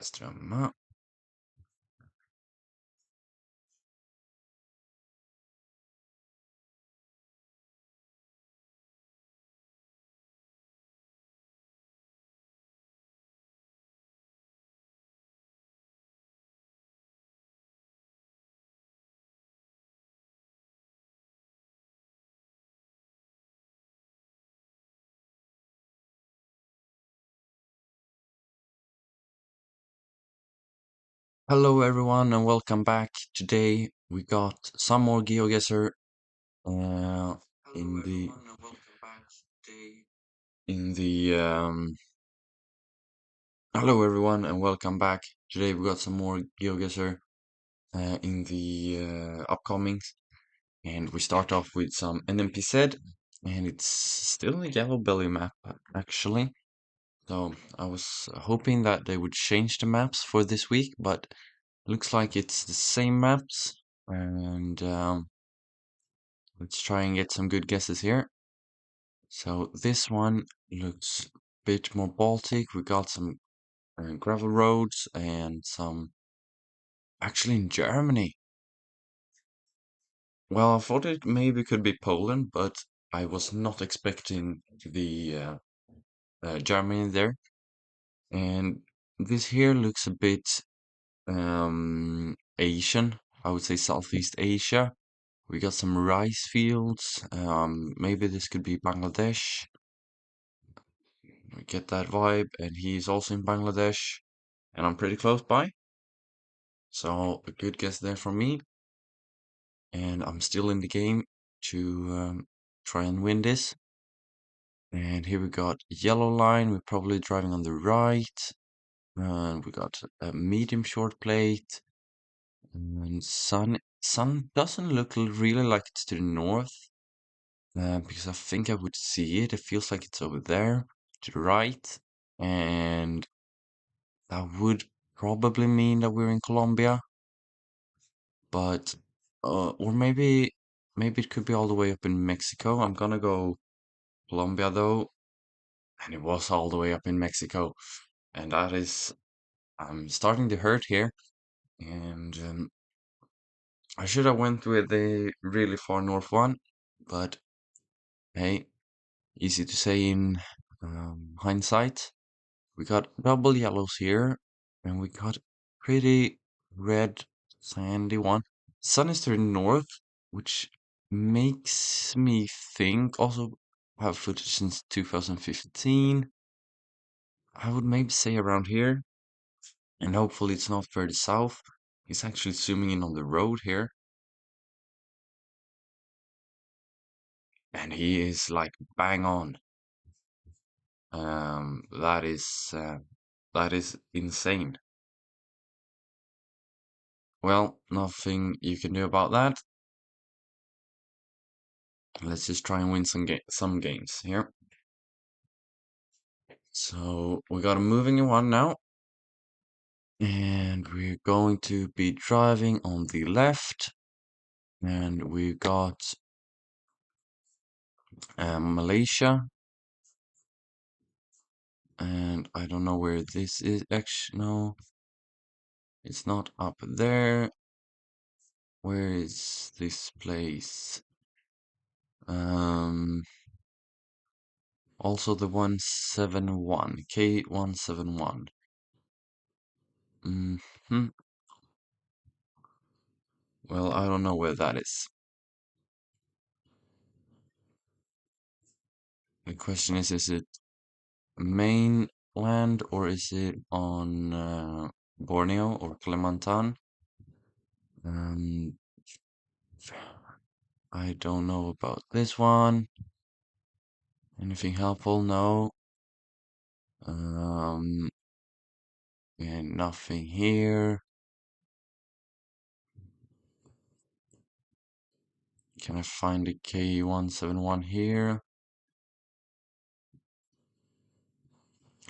Strömma. Hello everyone and welcome back. Today we got some more Geoguessr uh, in the in the hello everyone and welcome back. Today we got some more Geoguessr in the upcomings, and we start off with some NMPZ, and it's still a yellow belly map actually. So I was hoping that they would change the maps for this week, but looks like it's the same maps. And let's try and get some good guesses here. So this one looks a bit more Baltic. We got some gravel roads and some actually in Germany. Well, I thought it maybe could be Poland, but I was not expecting the Germany there. And this here looks a bit Asian. I would say Southeast Asia. We got some rice fields. Maybe this could be Bangladesh. We get that vibe, and he's also in Bangladesh, and I'm pretty close by. So a good guess there from me, and I'm still in the game to try and win this. And here we got yellow line. We're probably driving on the right, and we got a medium short plate. And sun doesn't look really like it's to the north, because I think I would see it. It feels like it's over there to the right, and that would probably mean that we're in Colombia. But or maybe it could be all the way up in Mexico. I'm gonna go Colombia though, and it was all the way up in Mexico, and that is I'm starting to hurt here, and I should have went with the really far north one, but hey, easy to say in hindsight. We got double yellows here, and we got pretty red sandy one. Sun is to the north, which makes me think also have footage since 2015. I would maybe say around here, and hopefully it's not further south. He's actually zooming in on the road here, and he is like bang on. Um, that is uh, that is insane. Well, nothing you can do about that. Let's just try and win some games here. So we got a moving one now, and we're going to be driving on the left, and we got Malaysia, and I don't know where this is. Actually, no, it's not up there. Where is this place? Um, also the 171, K171. Hmm. Well, I don't know where that is. The question is it mainland or is it on Borneo or Kalimantan? Um, I don't know about this one. Anything helpful? No. Um, and nothing here. Can I find the K171 here?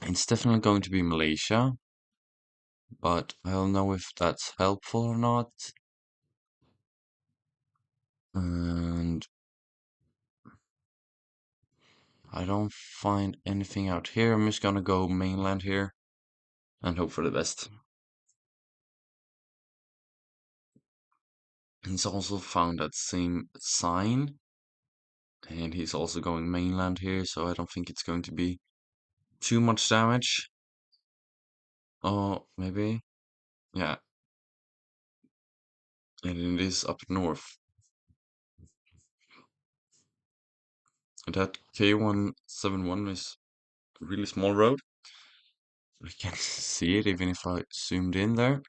It's definitely going to be Malaysia, but I don't know if that's helpful or not. And I don't find anything out here. I'm just gonna go mainland here. and hope for the best. He's also found that same sign, and he's also going mainland here, so I don't think it's going to be too much damage. Oh, maybe? Yeah, and it is up north. And that K171 is a really small road. I can't see it even if I zoomed in there.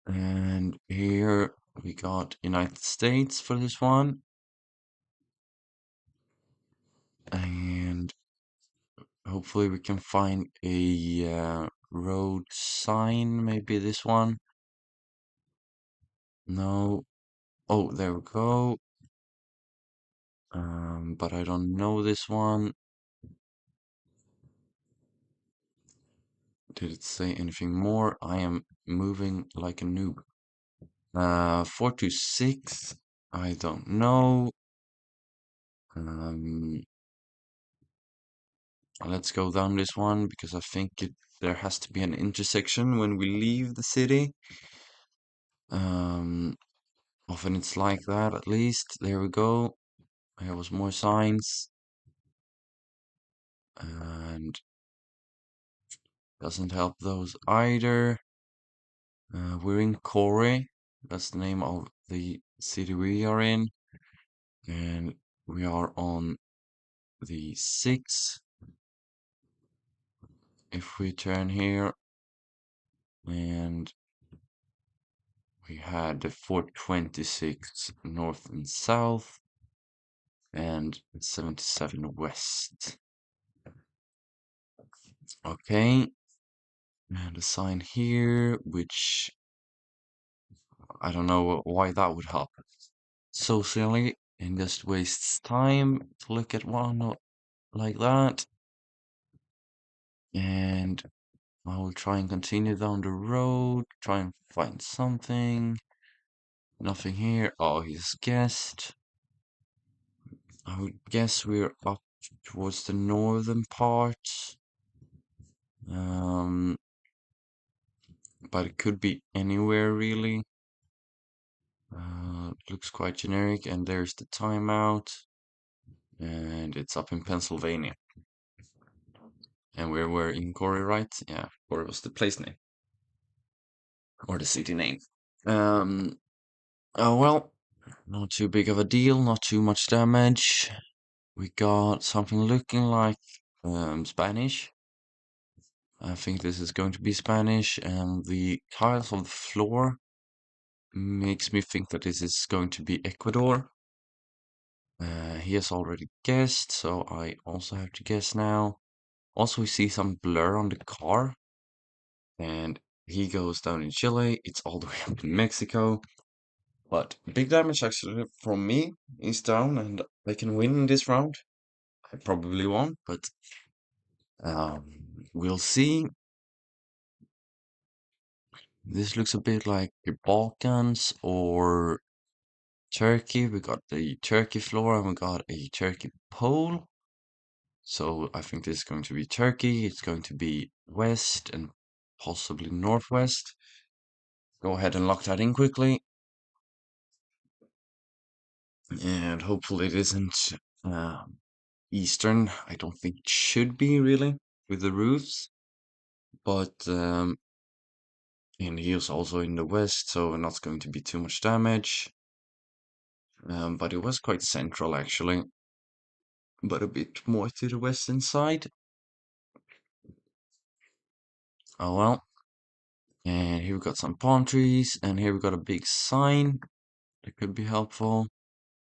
And here we got United States for this one. And hopefully we can find a road sign, maybe this one. No. Oh, there we go. But I don't know this one. Did it say anything more? I am moving like a noob. 426. I don't know. Um, let's go down this one because I think there has to be an intersection when we leave the city. Um, often it's like that at least. There we go. There was more signs. And doesn't help those either. We're in Corey. That's the name of the city we are in. And we are on the 6. If we turn here and we had the 426 north and south and 77 west. Okay. And a sign here, which I don't know why that would help socially and just wastes time to look at one like that. And I will try and continue down the road, try and find something. Nothing here. Oh, he's guessed. I would guess we're up towards the northern part. Um, but it could be anywhere really. Looks quite generic, and there's the timeout, and it's up in Pennsylvania. And we're in Corey, right? Yeah, Corey was the place name or the city name. Oh well, not too big of a deal, not too much damage. We got something looking like Spanish. I think this is going to be Spanish, and the tiles on the floor makes me think that this is going to be Ecuador. He has already guessed, so I also have to guess now. Also, we see some blur on the car, and he goes down in Chile. It's all the way up in Mexico. But big damage actually from me is down, and I can win in this round. I probably won't, but we'll see. This looks a bit like the Balkans or Turkey. We got the Turkey floor and we got a Turkey pole. So I think this is going to be Turkey. It's going to be west and possibly northwest. Go ahead and lock that in quickly. And hopefully it isn't eastern. I don't think it should be really with the roofs. But and he is also in the west, so not going to be too much damage. But it was quite central actually, but a bit more to the western side. Oh well. And here we got some palm trees, and here we got a big sign that could be helpful.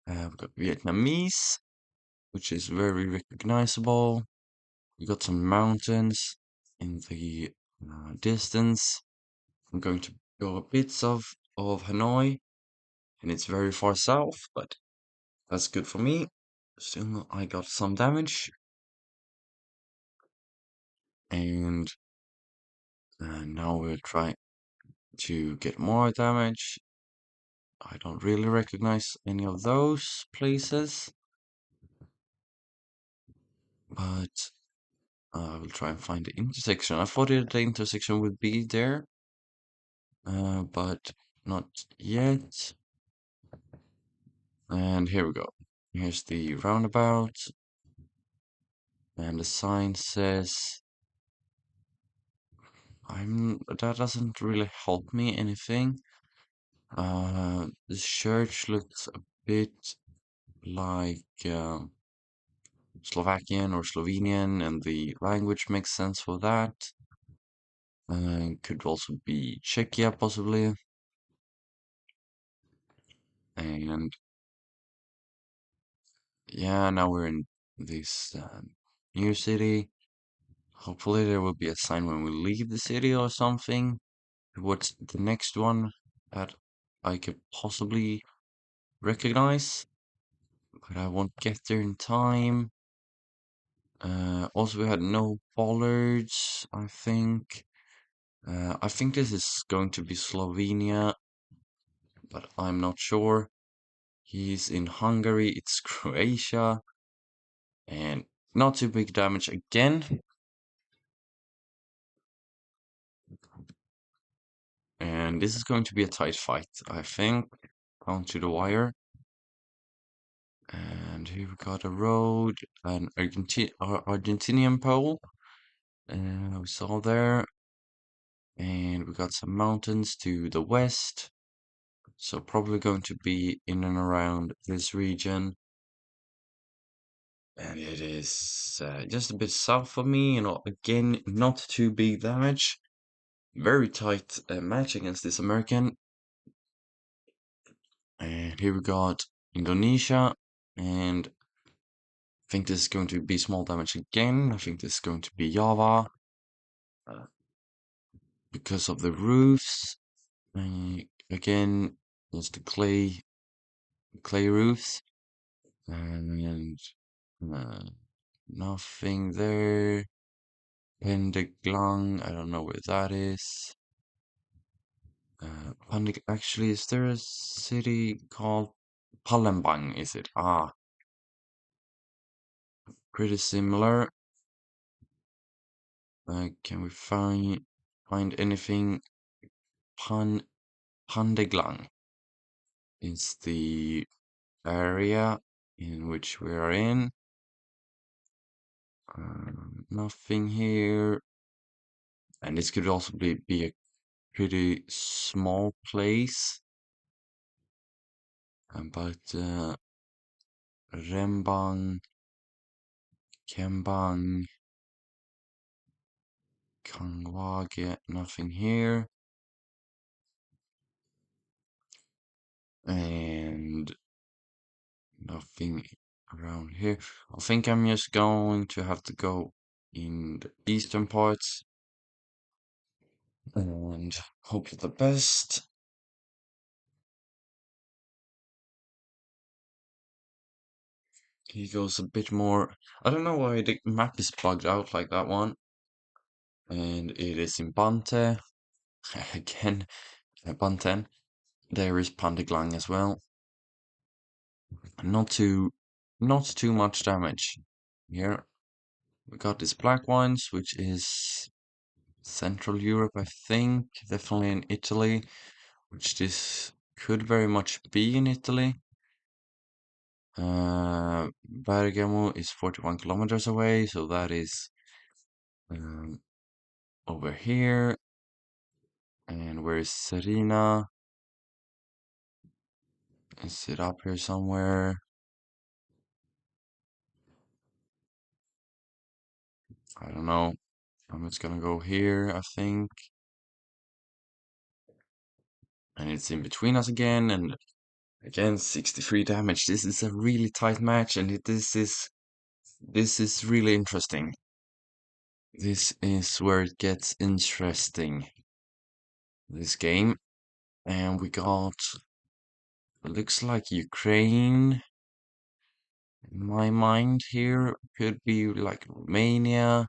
We've got Vietnamese, which is very recognizable. We got some mountains in the distance. I'm going to go a bit of Hanoi, and it's very far south, but that's good for me. Still, I got some damage, and now we'll try to get more damage. I don't really recognize any of those places, but I will try and find the intersection. I thought the intersection would be there, but not yet. And here we go. Here's the roundabout, and the sign says, that doesn't really help me anything. The church looks a bit like Slovakian or Slovenian, and the language makes sense for that. Could also be Czechia, possibly. And yeah, now we're in this new city. Hopefully, there will be a sign when we leave the city or something. What's the next one that I could possibly recognize? But I won't get there in time. Also, we had no bollards, I think. I think this is going to be Slovenia, but I'm not sure. He's in Hungary, it's Croatia, and not too big damage again. And this is going to be a tight fight, I think, down to the wire. And here we got a road, an Argentinian pole, we saw there. And we got some mountains to the west. So probably going to be in and around this region. And it is just a bit south of me, again, not too big damage. Very tight match against this American. And here we got Indonesia, and I think this is going to be small damage again. I think this is going to be Java uh, because of the roofs. Again, there's the clay roofs, and uh, nothing there. Pendeglang, I don't know where that is. Actually, is there a city called Palembang? Is it? Ah, pretty similar. Can we find anything? Pandeglang is the area in which we are in. Nothing here. And this could also be a pretty small place. But Rembang, Kembang, Kangwage, nothing here. And nothing around here. I think I'm just going to have to go in the eastern parts and hope for the best. He goes a bit more. I don't know why the map is bugged out like that one. And it is in Bante. Again, Banten. There is Pandeglang as well. Not too much damage here. We got these black ones, which is Central Europe, I think. Definitely in Italy, which this could very much be in Italy. Bergamo is 41 kilometers away, so that is um, over here. And where is Serena? Is it up here somewhere? I don't know. I'm just gonna go here, I think. And it's in between us again, and again 63 damage. This is a really tight match, and this is really interesting. This is where it gets interesting. This game, and we got looks like Ukraine in my mind here. Could be like Romania,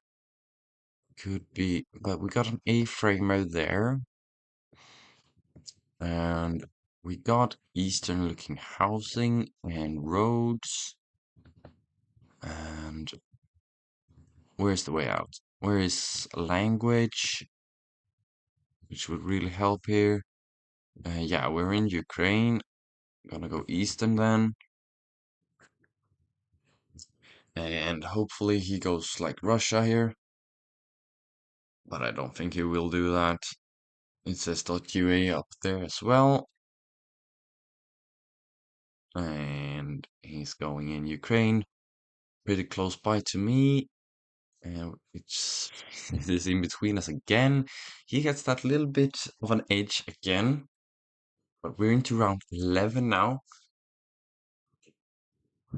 could be, but we got an A-framer there, and we got Eastern looking housing and roads, and where's the way out? Where is language, which would really help here? Yeah, we're in Ukraine. Gonna go eastern then. And hopefully he goes like Russia here. But I don't think he will do that. It says .ua up there as well. And he's going in Ukraine. Pretty close by to me. And it's it is in between us again. He gets that little bit of an edge again. But we're into round 11 now.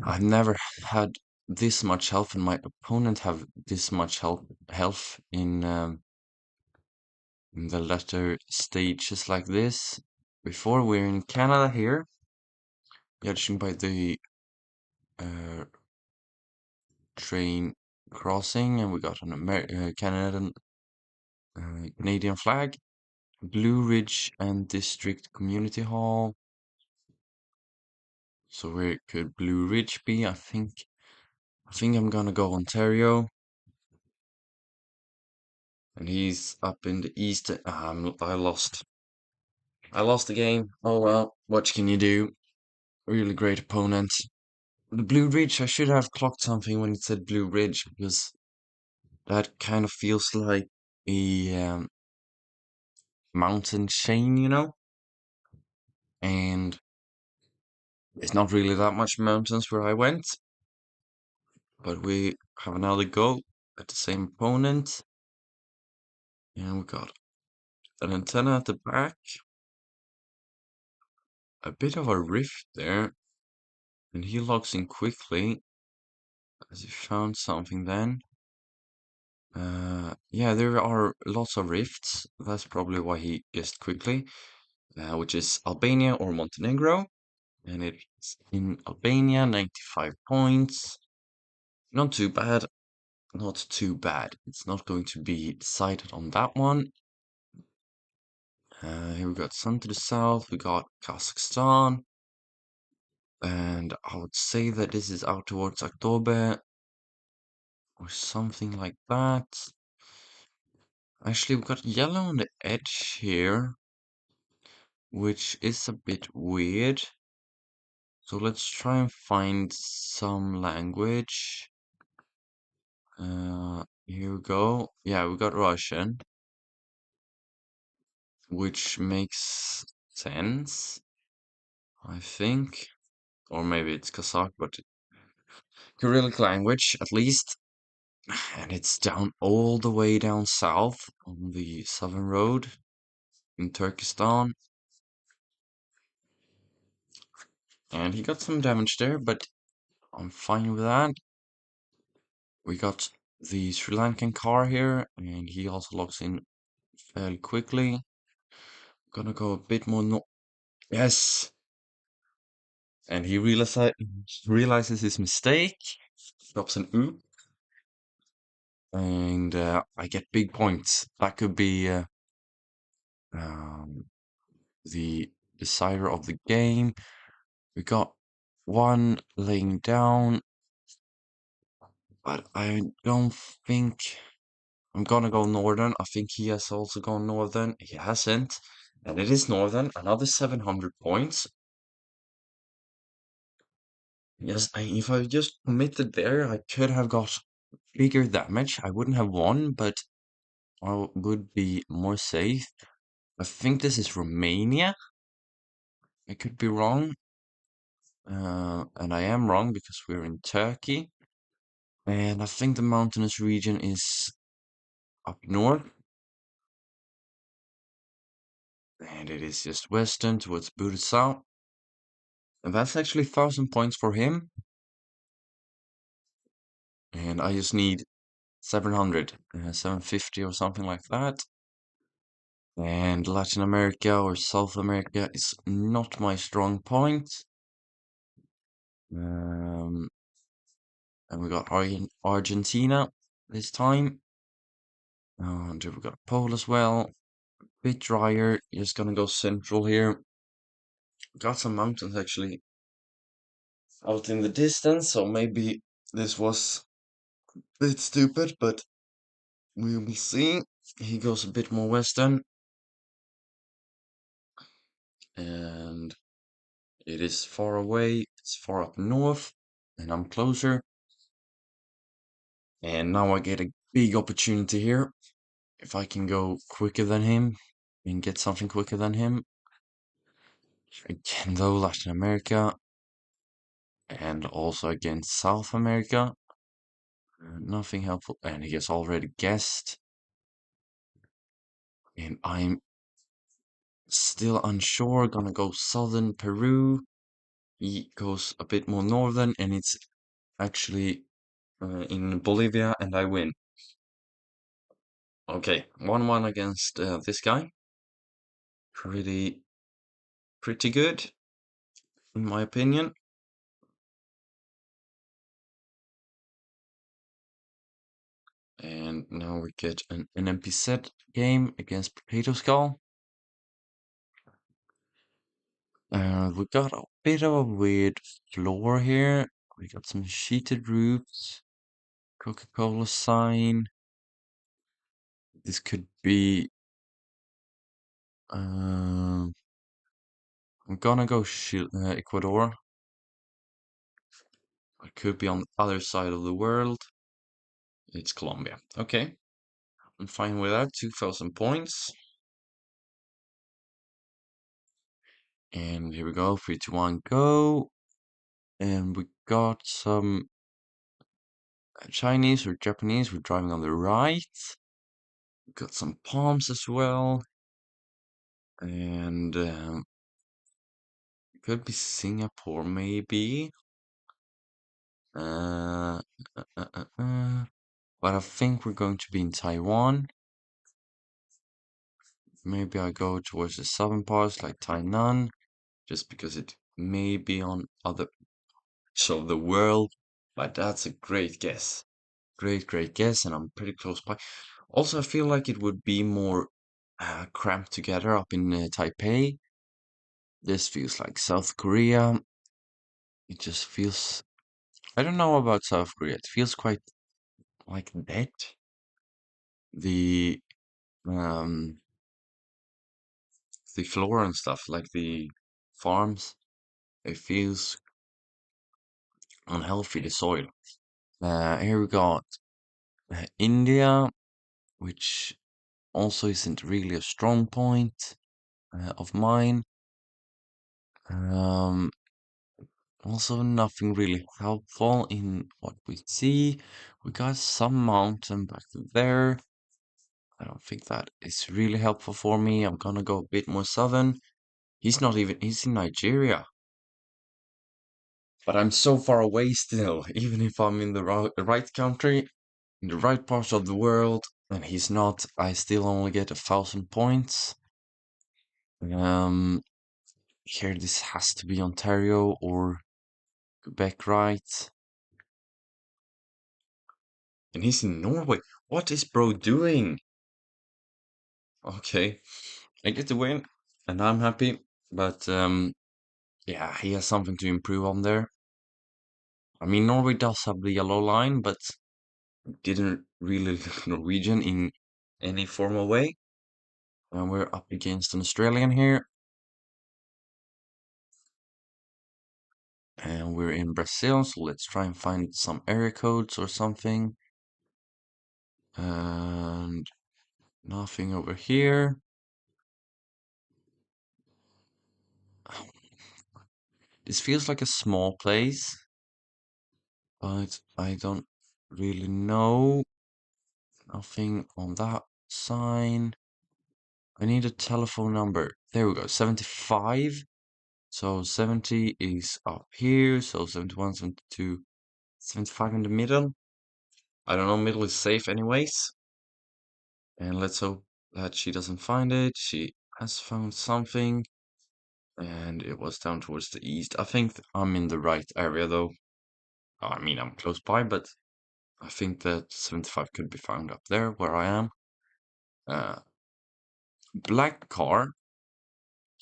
I've never had this much health, and my opponent have this much health in the latter stages like this. Before we're in Canada here, judging by the uh, train crossing, and we got an Canadian flag, Blue Ridge and District Community Hall. So where could Blue Ridge be? I think I'm gonna go Ontario. And he's up in the east. I lost. I lost the game. Oh well, what can you do? Really great opponent. The Blue Ridge, I should have clocked something when it said Blue Ridge, because that kind of feels like a mountain chain, you know? And it's not really that much mountains where I went, but we have another go at the same opponent. And we got an antenna at the back, a bit of a rift there, and he logs in quickly as he found something then. Yeah, there are lots of rifts. That's probably why he guessed quickly, which is Albania or Montenegro. And it's in Albania, 95 points. Not too bad. Not too bad. It's not going to be decided on that one. Here we got some to the south. We got Kazakhstan. And I would say that this is out towards October or something like that. Actually, we've got yellow on the edge here, which is a bit weird. So let's try and find some language. Here we go. Yeah, we got Russian, which makes sense, I think. Or maybe it's Kazakh, but Cyrillic language at least. And it's down all the way down south on the southern road in Turkestan. And he got some damage there, but I'm fine with that. We got the Sri Lankan car here, and he also logs in fairly quickly. Gonna go a bit more no. Yes! And he realizes his mistake, drops an oop, and I get big points. That could be um, the decider of the game. We got one laying down, but I don't think I'm gonna go northern. I think he has also gone northern. He hasn't, and it is northern. Another 700 points. Yes, if I just committed there, I could have got bigger damage. I wouldn't have won, but I would be more safe. I think this is Romania. I could be wrong. And I am wrong because we're in Turkey. And I think the mountainous region is up north. And it is just western towards Bursa. And that's actually 1,000 points for him. And I just need 700, 750 or something like that. And Latin America or South America is not my strong point. And we got Argentina this time. And we got Pole as well. Bit drier. Just gonna go central here. Got some mountains actually out in the distance, so maybe this was Bit stupid, but we will see. He goes a bit more western, and it is far away. It's far up north, and I'm closer. And now I get a big opportunity here. If I can go quicker than him and get something quicker than him. Again, though, Latin America and also against South America. Nothing helpful. And he has already guessed. And I'm still unsure. Gonna go southern Peru. He goes a bit more northern, and it's actually in Bolivia, and I win. Okay, 1-1 against this guy. Pretty, pretty good, in my opinion. And now we get an NPZ game against Potato Skull. We got a bit of a weird floor here. We got some sheeted roofs, Coca-Cola sign. This could be. I'm gonna go Ecuador. It could be on the other side of the world. It's Colombia. Okay, I'm fine with that. 2,000 points. And here we go. 3, 2, 1, go. And we got some Chinese or Japanese. We're driving on the right. Got some palms as well. And could be Singapore, maybe. Uh, but I think we're going to be in Taiwan. Maybe I go towards the southern parts like Tainan, just because it may be on other parts of the world. But that's a great guess. Great guess, and I'm pretty close by. Also, I feel like it would be more cramped together up in Taipei. This feels like South Korea. It just feels. I don't know about South Korea. It feels quite like dead. The um the flora and stuff, like the farms, it feels unhealthy. The soil. Here we got India, which also isn't really a strong point of mine. Um, Also, nothing really helpful in what we see. We got some mountain back there. I don't think that is really helpful for me. I'm gonna go a bit more southern. He's in Nigeria. But I'm so far away still, even if I'm in the right country, in the right part of the world, and he's not, I still only get 1,000 points. Um, Here this has to be Ontario or Quebec, right? And he's in Norway. What is bro doing? Okay, I get the win, and I'm happy. But yeah, he has something to improve on there. I mean, Norway does have the yellow line, but didn't really look Norwegian in any formal way. And we're up against an Australian here, and we're in Brazil. So let's try and find some area codes or something. And nothing over here. This feels like a small place, but I don't really know. Nothing on that sign. I need a telephone number. There we go, 75. So 70 is up here. So 71, 72, 75 in the middle. I don't know, middle is safe anyways. And let's hope that she doesn't find it. She has found something. And it was down towards the east. I think I'm in the right area though. I mean, I'm close by, but I think that 75 could be found up there where I am. Uh, Black car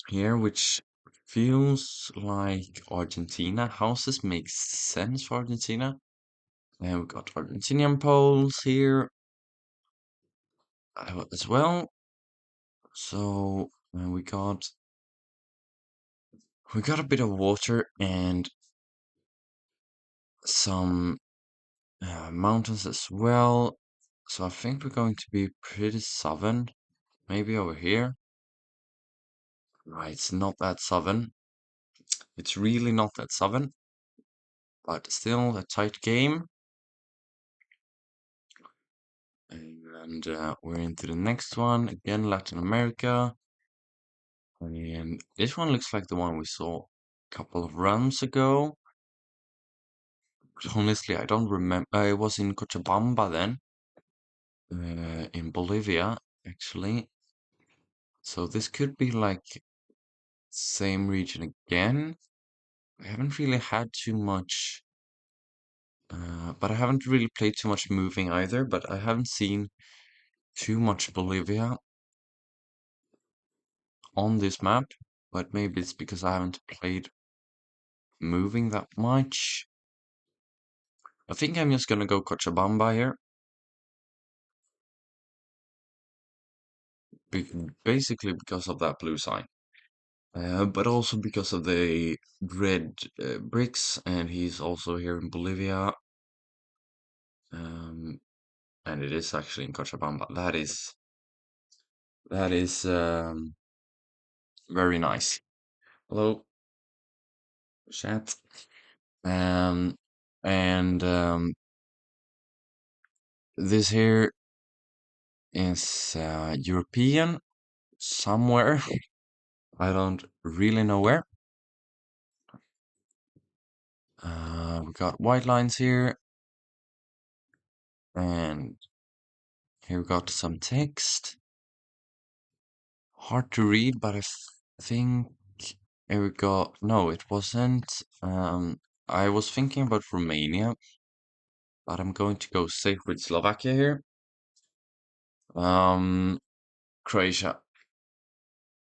here, which feels like Argentina. Houses make sense for Argentina. And we've got Argentinian poles here as well. So we got a bit of water and some mountains as well. So I think we're going to be pretty southern. Maybe over here. Right, it's not that southern. It's really not that southern, but still a tight game. And we're into the next one. Again, Latin America. And this one looks like the one we saw a couple of rounds ago. Honestly, I don't remember. It was in Cochabamba then, in Bolivia, actually. So this could be like same region again. I haven't really had too much, but I haven't really played too much moving either. But I haven't seen too much Bolivia on this map. But maybe it's because I haven't played moving that much. I think I'm just gonna go Cochabamba here. Basically because of that blue sign. But also because of the red bricks, and he's also here in Bolivia. Um, and it is actually in Cochabamba. That is very nice. Hello, chat. Um, and this here is European somewhere. I don't really know where. We got white lines here, and here we got some text. Hard to read, but I think here we go. No, it wasn't. I was thinking about Romania, but I'm going to go safe with Slovakia here. Um, Croatia.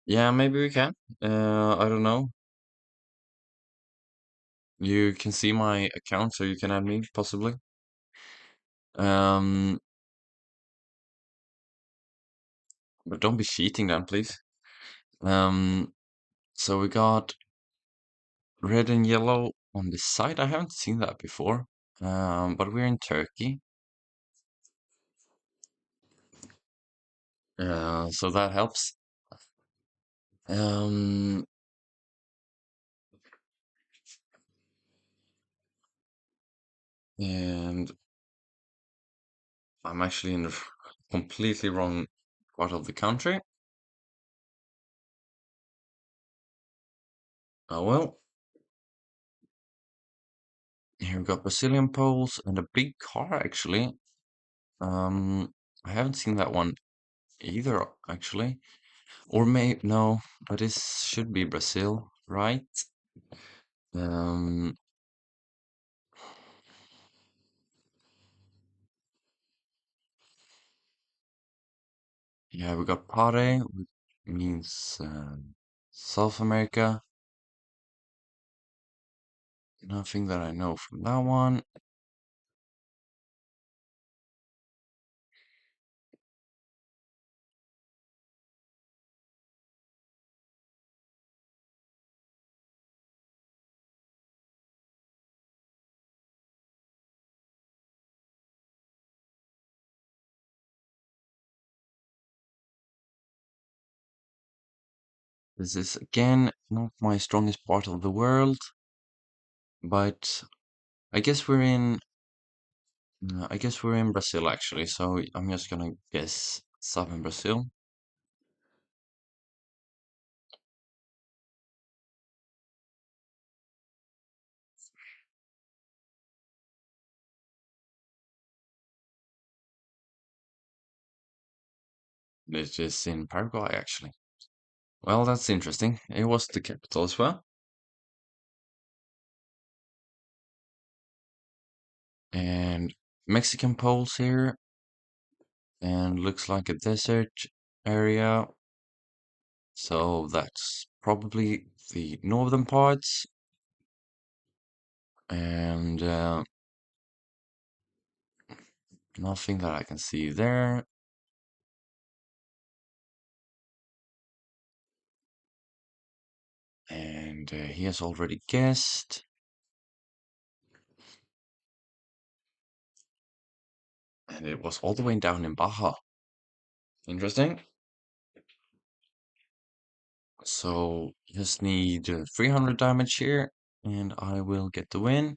Yeah, maybe we can. I don't know. You can see my account, so you can add me, possibly. Um, but don't be cheating then, please. Um, so we got red and yellow on this side. I haven't seen that before. But we're in Turkey. So that helps. Um, and I'm actually in the completely wrong part of the country. Oh well. Here we've got Brazilian poles and a big car actually. I haven't seen that one either actually. Or may no, but this should be Brazil, right? Um, yeah, we got Pare, which means South America. Nothing that I know from that one. This is again not my strongest part of the world, but I guess we're in Brazil actually, so I'm just gonna guess southern Brazil. This is in Paraguay actually. Well, that's interesting. It was the capital as well. And Mexican poles here, and looks like a desert area. So that's probably the northern parts. And Nothing that I can see there. And he has already guessed. And it was all the way down in Baja. Interesting. So just need 300 damage here, and I will get the win.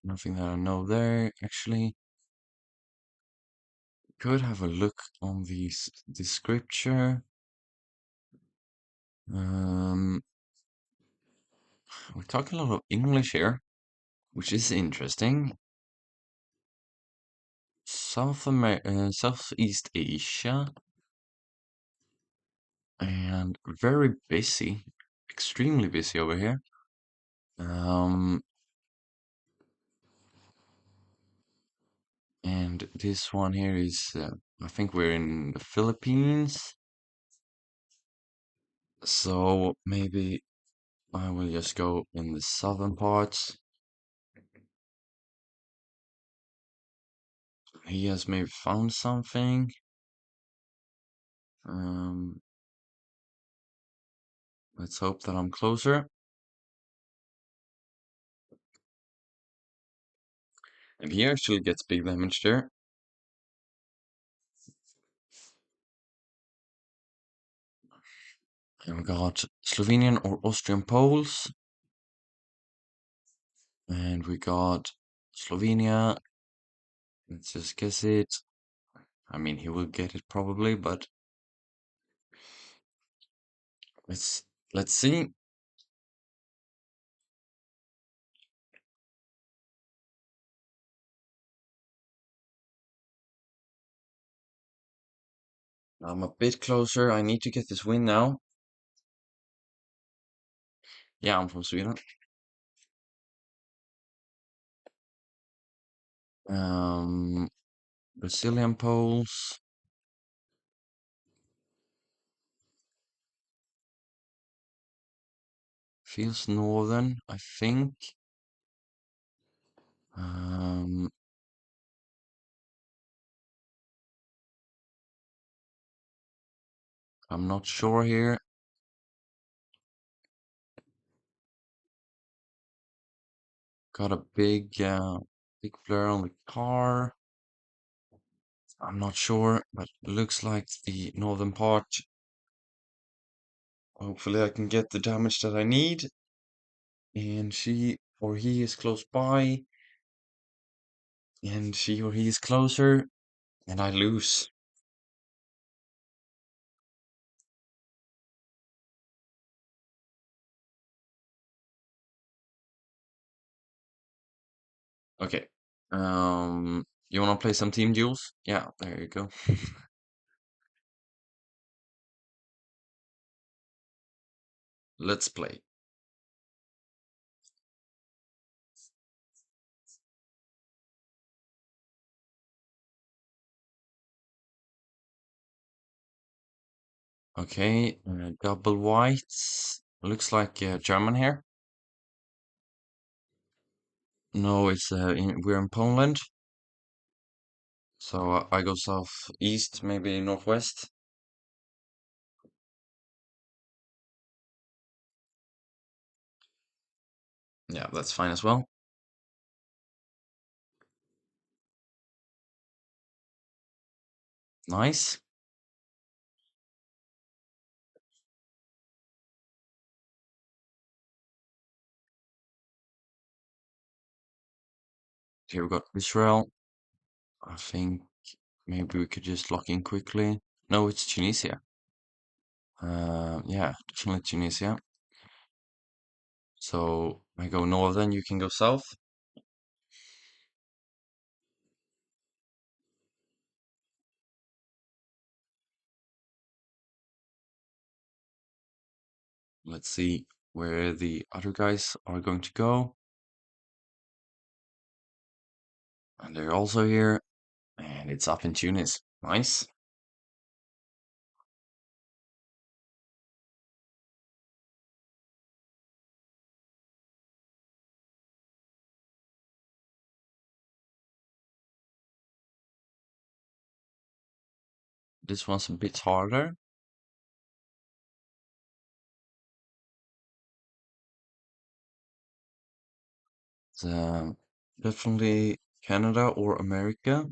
Nothing that I know there, actually. Could have a look on the scripture. Um, we talk a lot of English here, which is interesting. Southeast Asia, and very busy, extremely busy over here. Um, and this one here is, I think we're in the Philippines. So maybe I will just go in the southern parts. He has maybe found something. Um, let's hope that I'm closer. And he actually gets big damage there. And we got Slovenian or Austrian Poles. And we got Slovenia. Let's just guess it. I mean, he will get it probably, but let's let's see. I'm a bit closer. I need to get this win now. Yeah, I'm from Sweden. Um, Brazilian Poles. Feels northern, I think. Um, I'm not sure here. Got a big blur on the car. I'm not sure, but looks like the northern part. Hopefully I can get the damage that I need. And she or he is close by. And she or he is closer. And I lose. Okay. You wanna play some team duels? Yeah, there you go. Let's play. Okay, double whites. Looks like German here. No, it's we're in Poland, so I go southeast, maybe northwest. Yeah, that's fine as well. Nice. Here we got Israel. I think maybe we could just lock in quickly. No, it's Tunisia. Yeah, definitely Tunisia. So I go northern, you can go south. Let's see where the other guys are going to go. And they're also here. And it's up in Tunis. Nice. This one's a bit harder. It's, definitely Canada or America.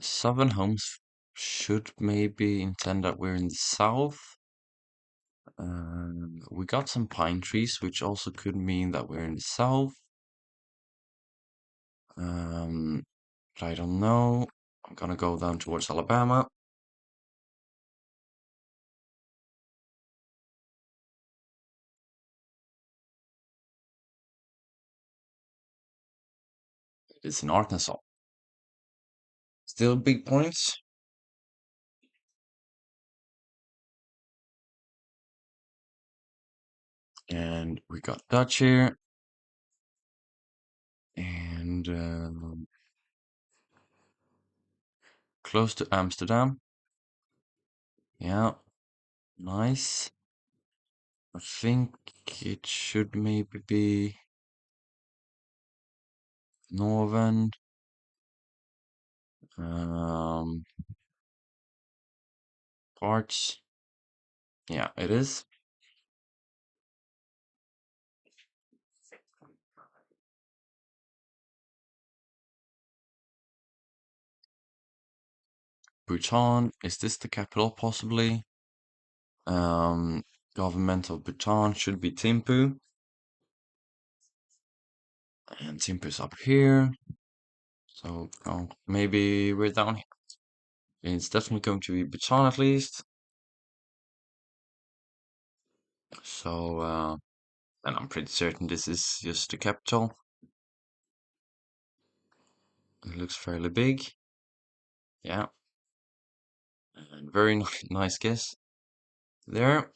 Southern homes should maybe intend that we're in the south. We got some pine trees, which also could mean that we're in the south. Um, but I don't know. I'm gonna go down towards Alabama. It's in Arkansas. Still big points. And we got Dutch here. And close to Amsterdam. Yeah, nice. I think it should maybe be northern. Um, parts. Yeah, it is. Bhutan. Is this the capital, possibly? Um, government of Bhutan should be Thimphu. And Thimphu's up here. So maybe we're down here. It's definitely going to be Bhutan at least. So, and I'm pretty certain this is just the capital. It looks fairly big. Yeah. And very nice guess there.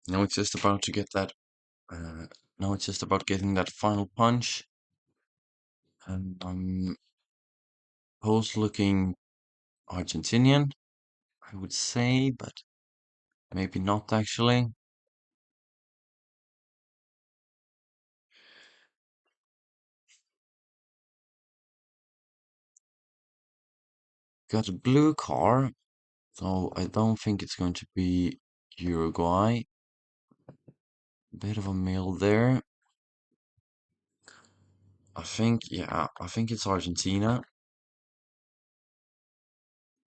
Now it's just about to get that. Now it's just about getting that final punch. And I'm both looking Argentinian, I would say, but maybe not actually. Got a blue car, so I don't think it's going to be Uruguay. Bit of a mill there. Yeah, I think it's Argentina,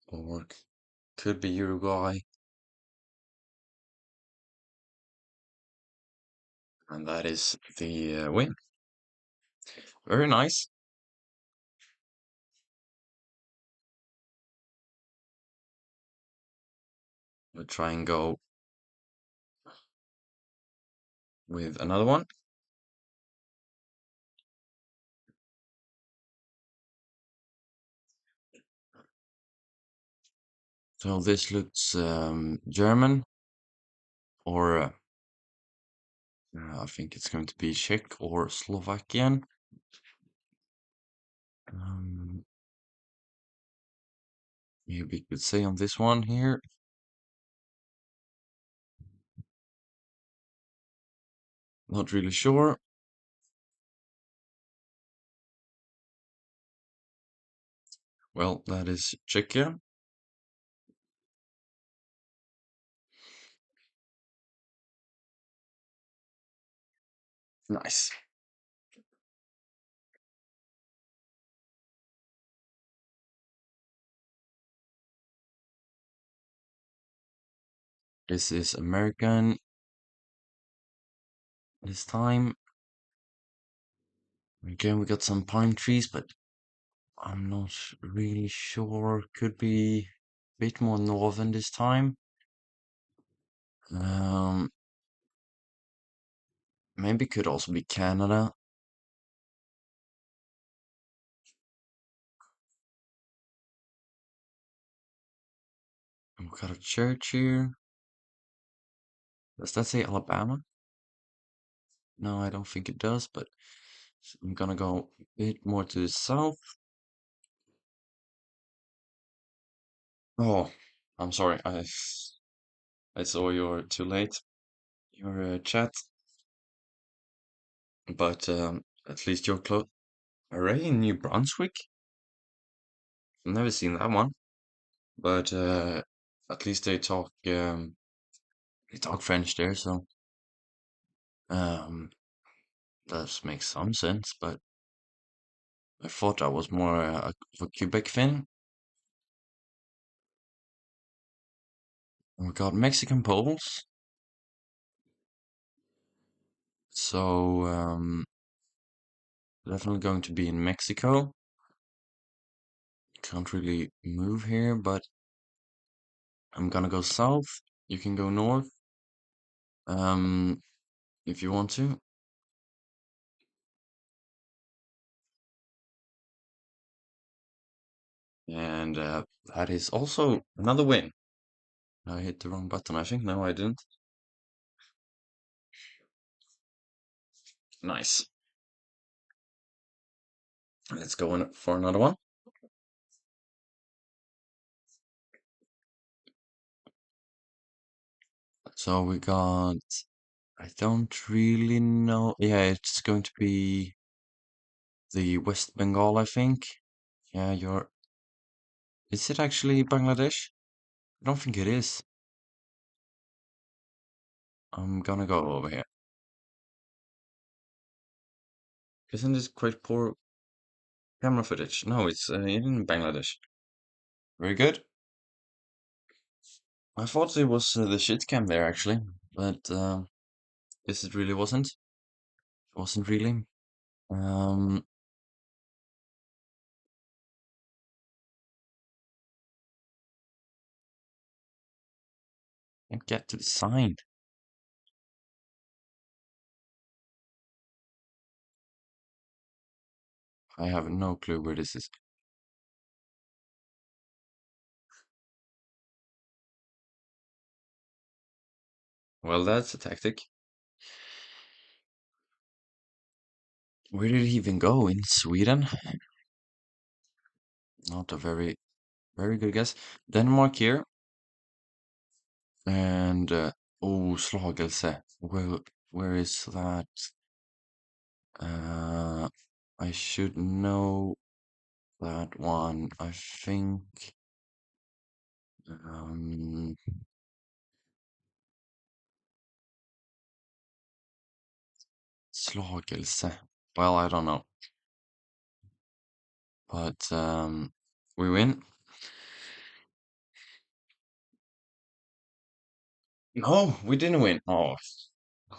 or could be Uruguay, and that is the win. Very nice. We'll try and go with another one. So this looks German, or I think it's going to be Czech or Slovakian. Um, maybe we could say on this one here. Not really sure. Well, that is Czechia. Nice. This is American this time. Again, we got some pine trees, but I'm not really sure. Could be a bit more northern this time. Um, maybe could also be Canada. We've got a church here. Does that say Alabama? No, I don't think it does, but I'm gonna go a bit more to the south. Oh, I'm sorry. I saw you're too late. Your chat, but at least you're close. Array in New Brunswick? I've never seen that one, but at least they talk French there, so um that makes some sense. But I thought that was more of a Quebec thing. We got Mexican Poles, so definitely going to be in Mexico. Can't really move here, but I'm gonna go south. You can go north, um, if you want to. And that is also another win. I hit the wrong button, I think. No, I didn't. Nice. Let's go in for another one. So we got, I don't really know. Yeah, it's going to be the West Bengal, I think. Yeah, is it actually Bangladesh? I don't think it is. I'm gonna go over here. Isn't this quite poor camera footage? No, it's in Bangladesh. Very good. I thought it was the shit cam there actually, but guess it really wasn't. It wasn't really. Um, can't get to the sign. I have no clue where this is. Well, that's a tactic. Where did he even go? In Sweden? Not a very good guess. Denmark here, and oh, Slagelse. Where is that? Uh, I should know that one. I think. Um, Slagelse. Well, I don't know, but we win. No, we didn't win. Oh,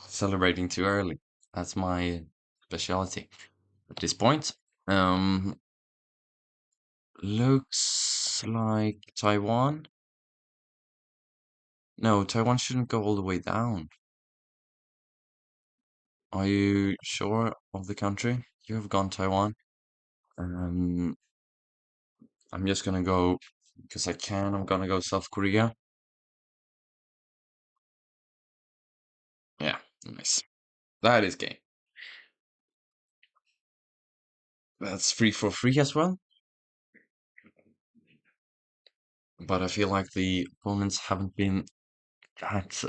celebrating too early. That's my specialty at this point. Um, looks like Taiwan. No, Taiwan shouldn't go all the way down. Are you sure of the country? You have gone Taiwan. Um, I'm just gonna go because I can. I'm gonna go South Korea. Yeah, nice. That is game. That's free for free as well. But I feel like the opponents haven't been that.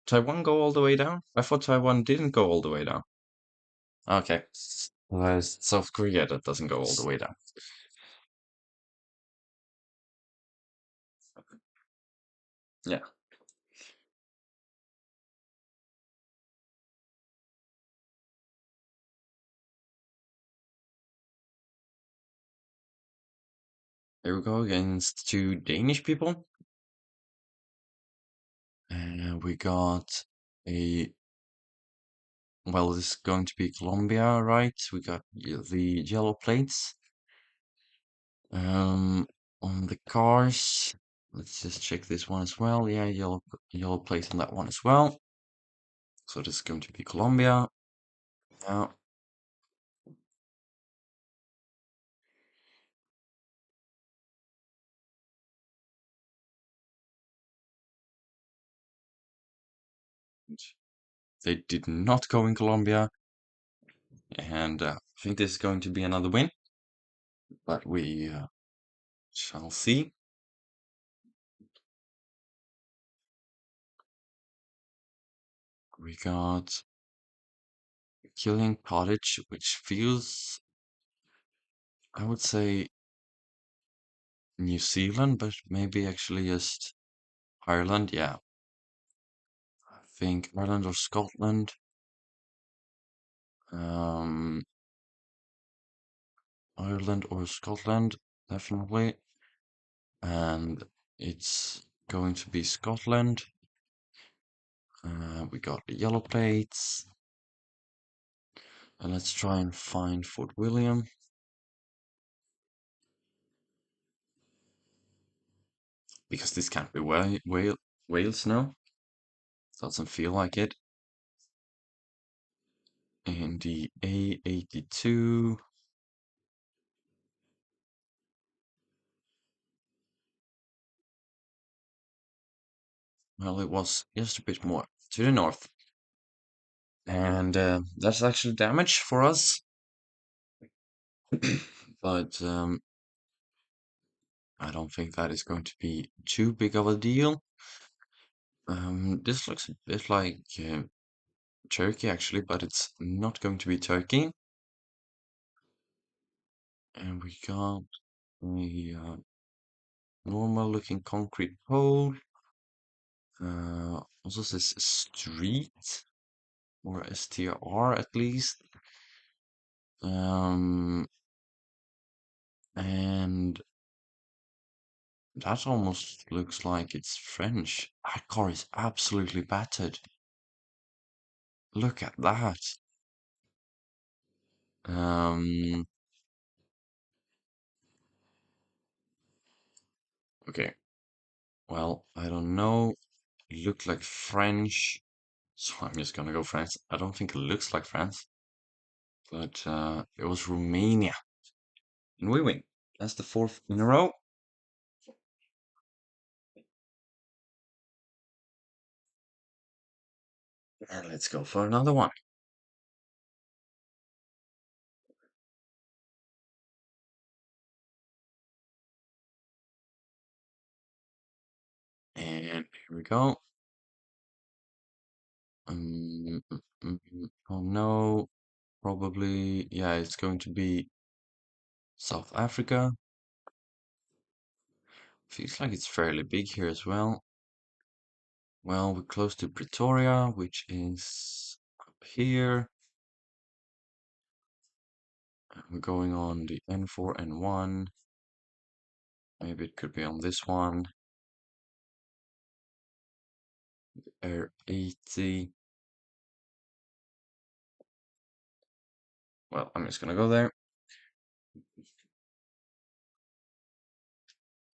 Taiwan go all the way down? I thought Taiwan didn't go all the way down. Okay. Well, there's South Korea that doesn't go all the way down. Yeah. Here we go against two Danish people. And we got a, well, this is going to be Colombia, right? We got the yellow plates. On the cars, let's just check this one as well. Yeah, yellow plate on that one as well. So this is going to be Colombia. Yeah. They did not go in Colombia, and I think this is going to be another win, but we shall see. We got Killing Cottage, which feels I would say New Zealand, but maybe actually just Ireland. Yeah, I think Ireland or Scotland. Um, Ireland or Scotland, definitely. And it's going to be Scotland. We got the yellow plates. And let's try and find Fort William. Because this can't be Wales, no? Doesn't feel like it. And the A82. Well, it was just a bit more to the north. And that's actually damage for us. But I don't think that is going to be too big of a deal. This looks a bit like Turkey actually, but it's not going to be Turkey. And we got a normal looking concrete pole. Also says street or STR at least. Um, and that almost looks like it's French. That car is absolutely battered. Look at that. Um, okay. Well, I don't know. It looked like French, so I'm just gonna go France. I don't think it looks like France, but it was Romania. And we win. That's the fourth in a row. And let's go for another one. And here we go. Oh no, probably, yeah, it's going to be South Africa. Feels like it's fairly big here as well. Well, we're close to Pretoria, which is up here. We're going on the N4 and 1. Maybe it could be on this one. Air 80. Well, I'm just gonna go there.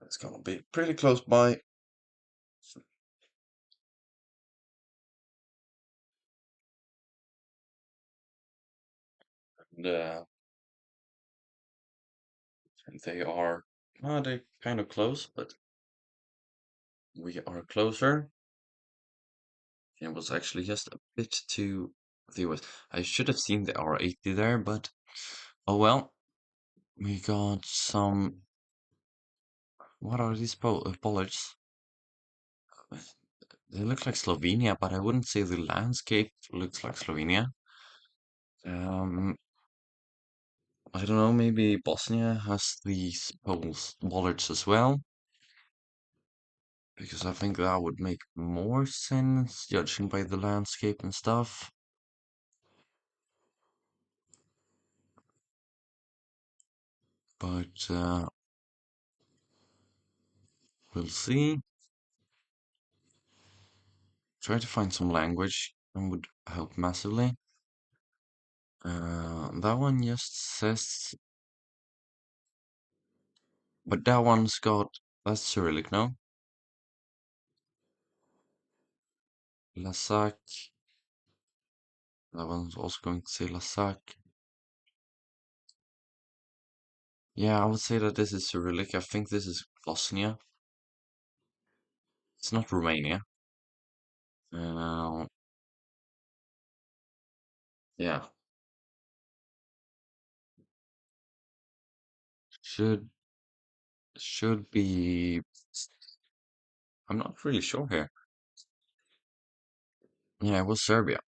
It's gonna be pretty close by. And they are, they kind of close, but we are closer. It was actually just a bit too viewers. I should have seen the R80 there, but oh well. We got some. What are these pollards? They look like Slovenia, but I wouldn't say the landscape looks like Slovenia. Um, I don't know. Maybe Bosnia has these pollards as well, because I think that would make more sense, judging by the landscape and stuff. But we'll see. Try to find some language and would help massively. That one just says, but that one's got, that's Cyrillic, no? Lasak. That one's also going to say Lasak. Yeah, I would say that this is Cyrillic. I think this is Bosnia. It's not Romania. Uh, yeah, should should be. I'm not really sure here. Yeah, it was Serbia.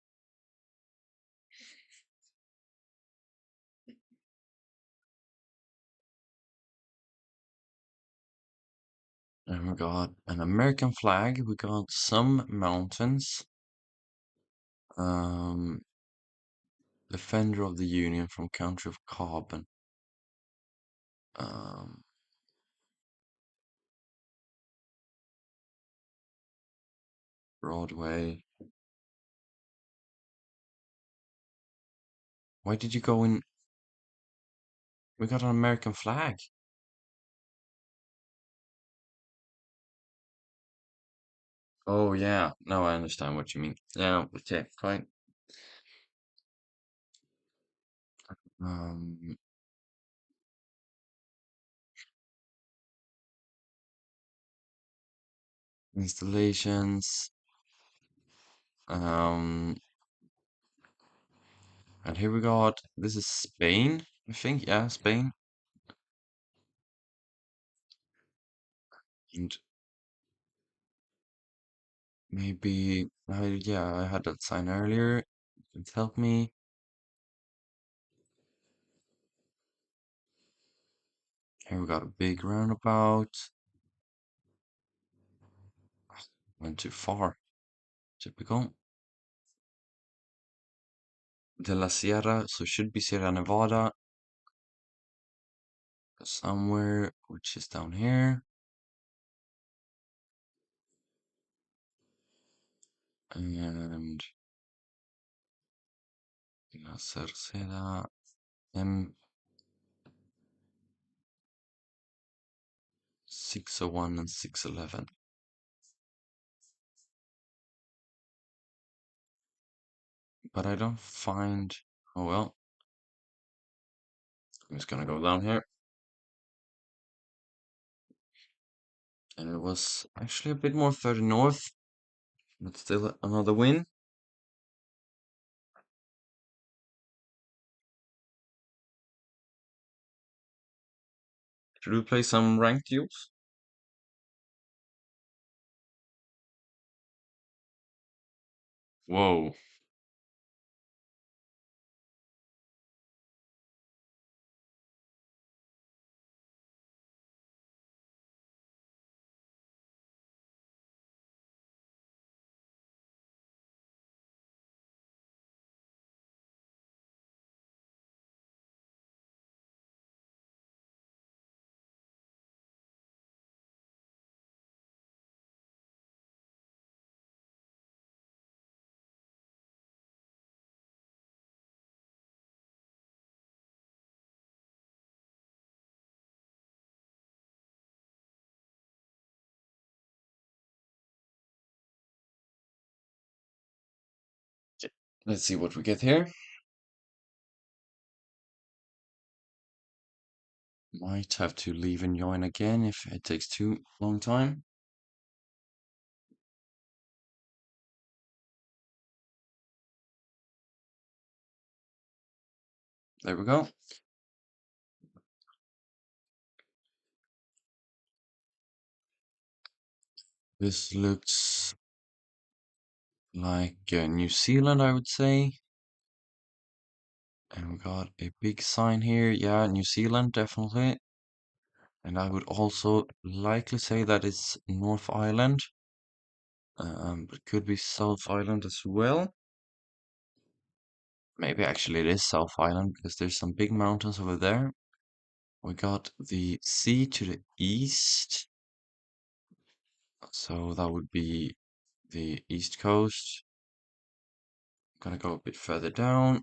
And we got an American flag. We got some mountains. Um, Defender of the Union from country of carbon. Um, Broadway. Why did you go in? We got an American flag. Oh yeah, now I understand what you mean. Yeah, okay, fine. Um, Installations. Um, and here we got, this is Spain, I think. Yeah, Spain. And maybe, yeah, I had that sign earlier. It helped me. Here we got a big roundabout. Went too far. Typical. De la Sierra, so should be Sierra Nevada somewhere, which is down here. And La Cerceda, M601 and 611. But I don't find, oh well, I'm just gonna go down here. And it was actually a bit more further north, but still another win. Should we play some ranked duels? Whoa. Okay, let's see what we get here. Might have to leave and join again if it takes too long time. There we go. This looks like New Zealand, I would say. And we got a big sign here. Yeah, New Zealand, definitely. And I would also likely say that it's North Island. But could be South Island as well. Maybe actually it is South Island because there's some big mountains over there. We got the sea to the east. So that would be the east coast. Gonna go a bit further down.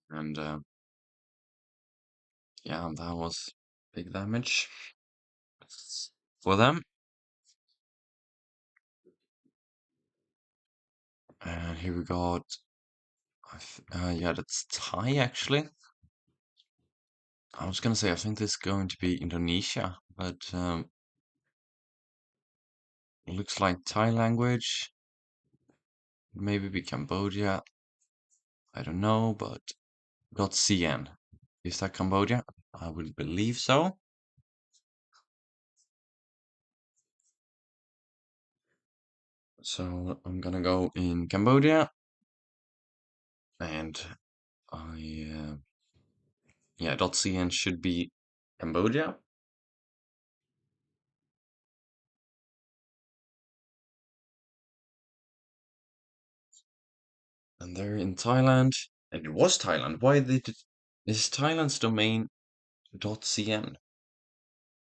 And yeah, that was big damage for them. And here we got, yeah, that's Thai actually. I was gonna say, I think this is going to be Indonesia, but it looks like Thai language. Maybe be Cambodia. I don't know, but got CN. Is that Cambodia? I would believe so. So I'm gonna go in Cambodia and Yeah, .cn should be Cambodia. And they're in Thailand. And it was Thailand. Why did it, is Thailand's domain .cn?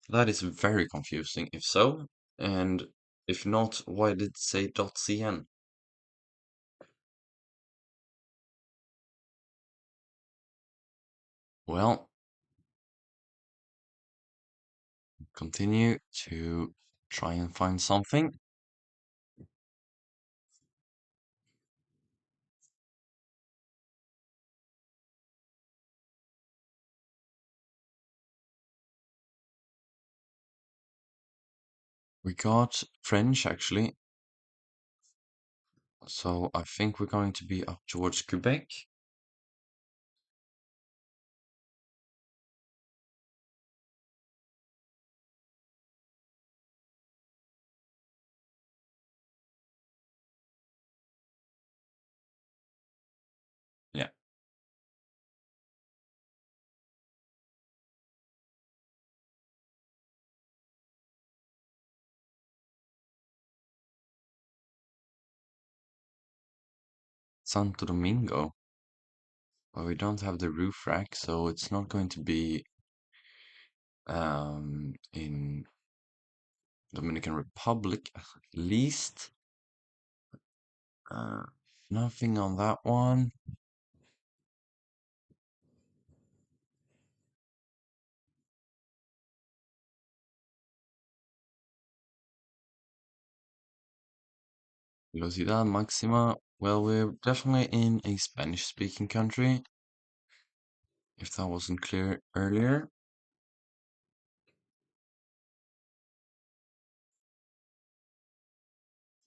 That is very confusing, if so. And if not, why did it say .cn? Well, continue to try and find something. We got French actually, so I think we're going to be up towards Quebec. Yeah, Santo Domingo. But we don't have the roof rack, so it's not going to be in Dominican Republic at least. Uh, Nothing on that one. Velocidad máxima. Well, we're definitely in a Spanish-speaking country, if that wasn't clear earlier.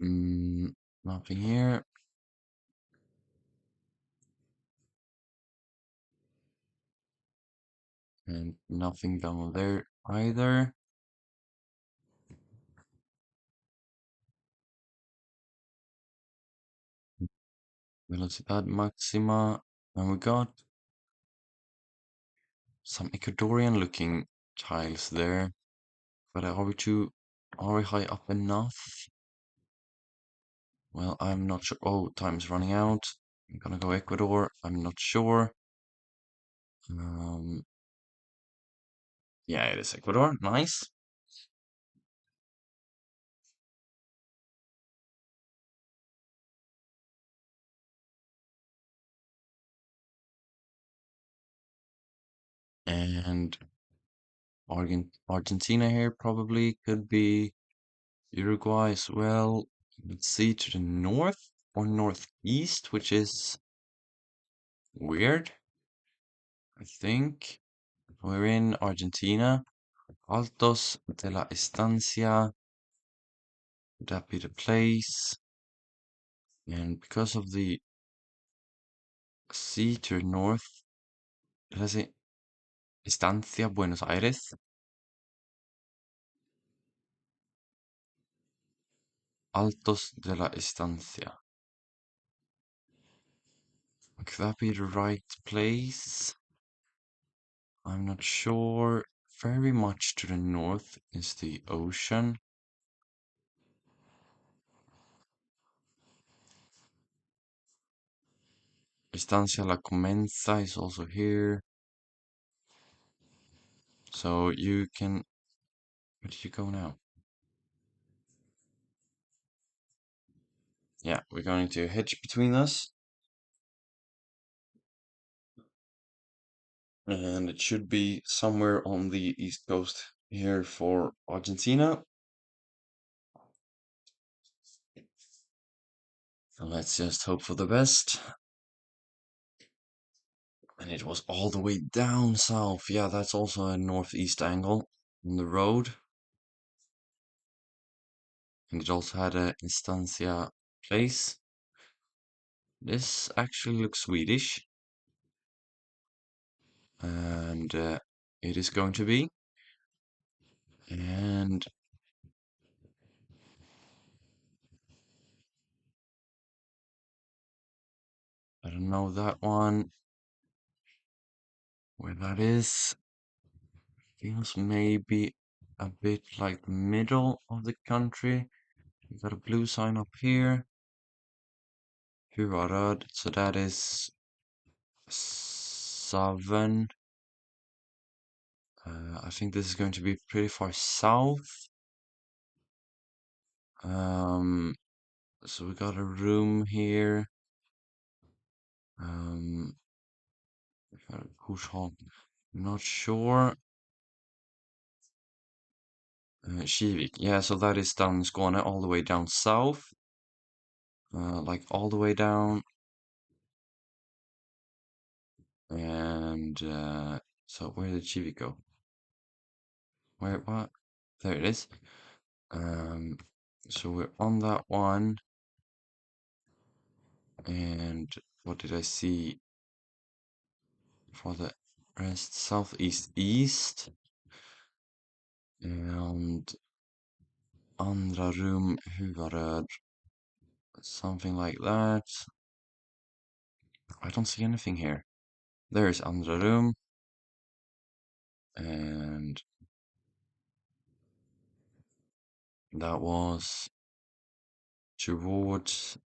Mm, Nothing here, and nothing down there either. Velocidad máxima. And we got some Ecuadorian looking tiles there. But are we high up enough? Well, I'm not sure. Oh, time's running out. I'm gonna go Ecuador. I'm not sure. Um, yeah, it is Ecuador. Nice. And Argentina here probably could be Uruguay as well. Let's see, to the north or northeast, which is weird. I think we're in Argentina. Altos de la Estancia. Would that be the place? And because of the sea to the north, it has a Estancia Buenos Aires. Altos de la Estancia. Could that be the right place? I'm not sure. Very much to the north is the ocean. Estancia La Comenza is also here. So you can. Where did you go now? Yeah, we're going to hedge between us. And it should be somewhere on the east coast here for Argentina. And let's just hope for the best. And it was all the way down south. Yeah, that's also a northeast angle on the road. And it also had a Instancia place. This actually looks Swedish. And it is going to be. And I don't know that one. where that is. Feels maybe a bit like the middle of the country. We got a blue sign up here. Huvarad, so that is southern. I think this is going to be pretty far south. Um, so we got a room here. Um, Kursholm, not sure. Kivik, yeah, so that is down Skåne, all the way down south. Like all the way down. And so where did Kivik go? Where, what? There it is. Um, so we're on that one. And what did I see for the rest? Southeast east. And andra rum, Huvaröd. Something like that. I don't see anything here. There's andra rum. And that was towards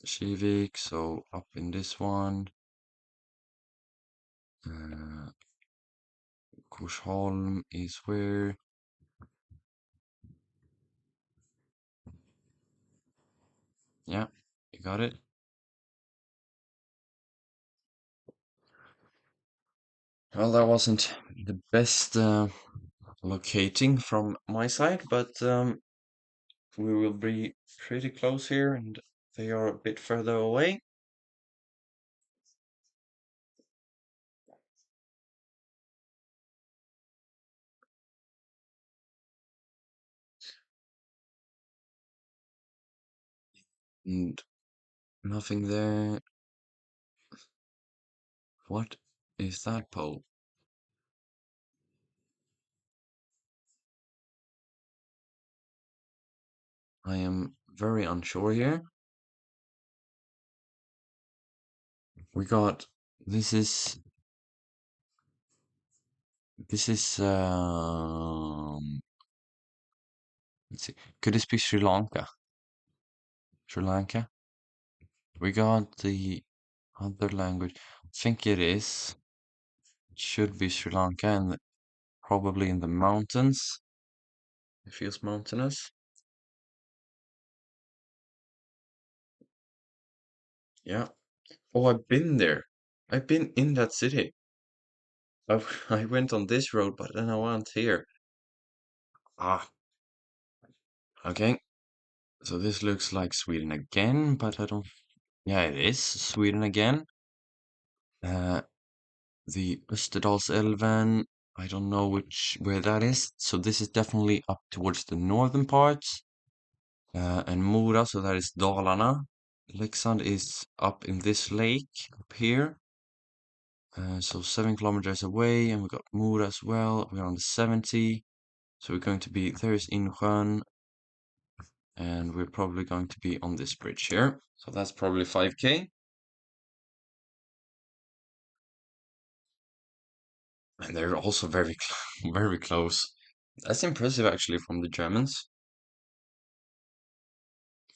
Kivik, so up in this one. Kursholm is where? Yeah, you got it. Well, that wasn't the best locating from my side, but we will be pretty close here, and they are a bit further away. And nothing there. What is that pole? I am very unsure here. We got this is let's see. Could this be Sri Lanka? Sri Lanka? We got the other language. I think it is. It should be Sri Lanka and probably in the mountains. It feels mountainous. Yeah. Oh, I've been there. I've been in that city. I went on this road, but then I went here. Ah, okay. So this looks like Sweden again, but I don't. Yeah, it is Sweden again. Uh, the Österdalselven. I don't know where that is. So this is definitely up towards the northern parts. And Mora, so that is Dalarna. Leksand is up in this lake up here. So 7 kilometers away, and we got Mora as well. We're on the 70. So we're going to be, there's Insjön, and we're probably going to be on this bridge here. So that's probably 5K. And they're also very, very close. That's impressive actually from the Germans.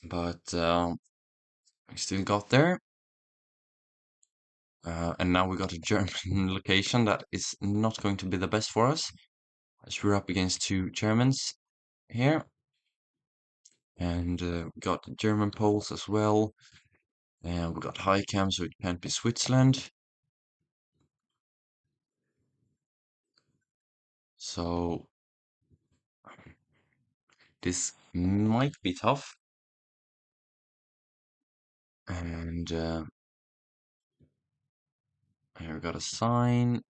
But we still got there. And now we got a German location that is not going to be the best for us, as we're up against two Germans here. And we got the German poles as well. And we got high cam, so it can't be Switzerland. So this might be tough. And here we got a sign.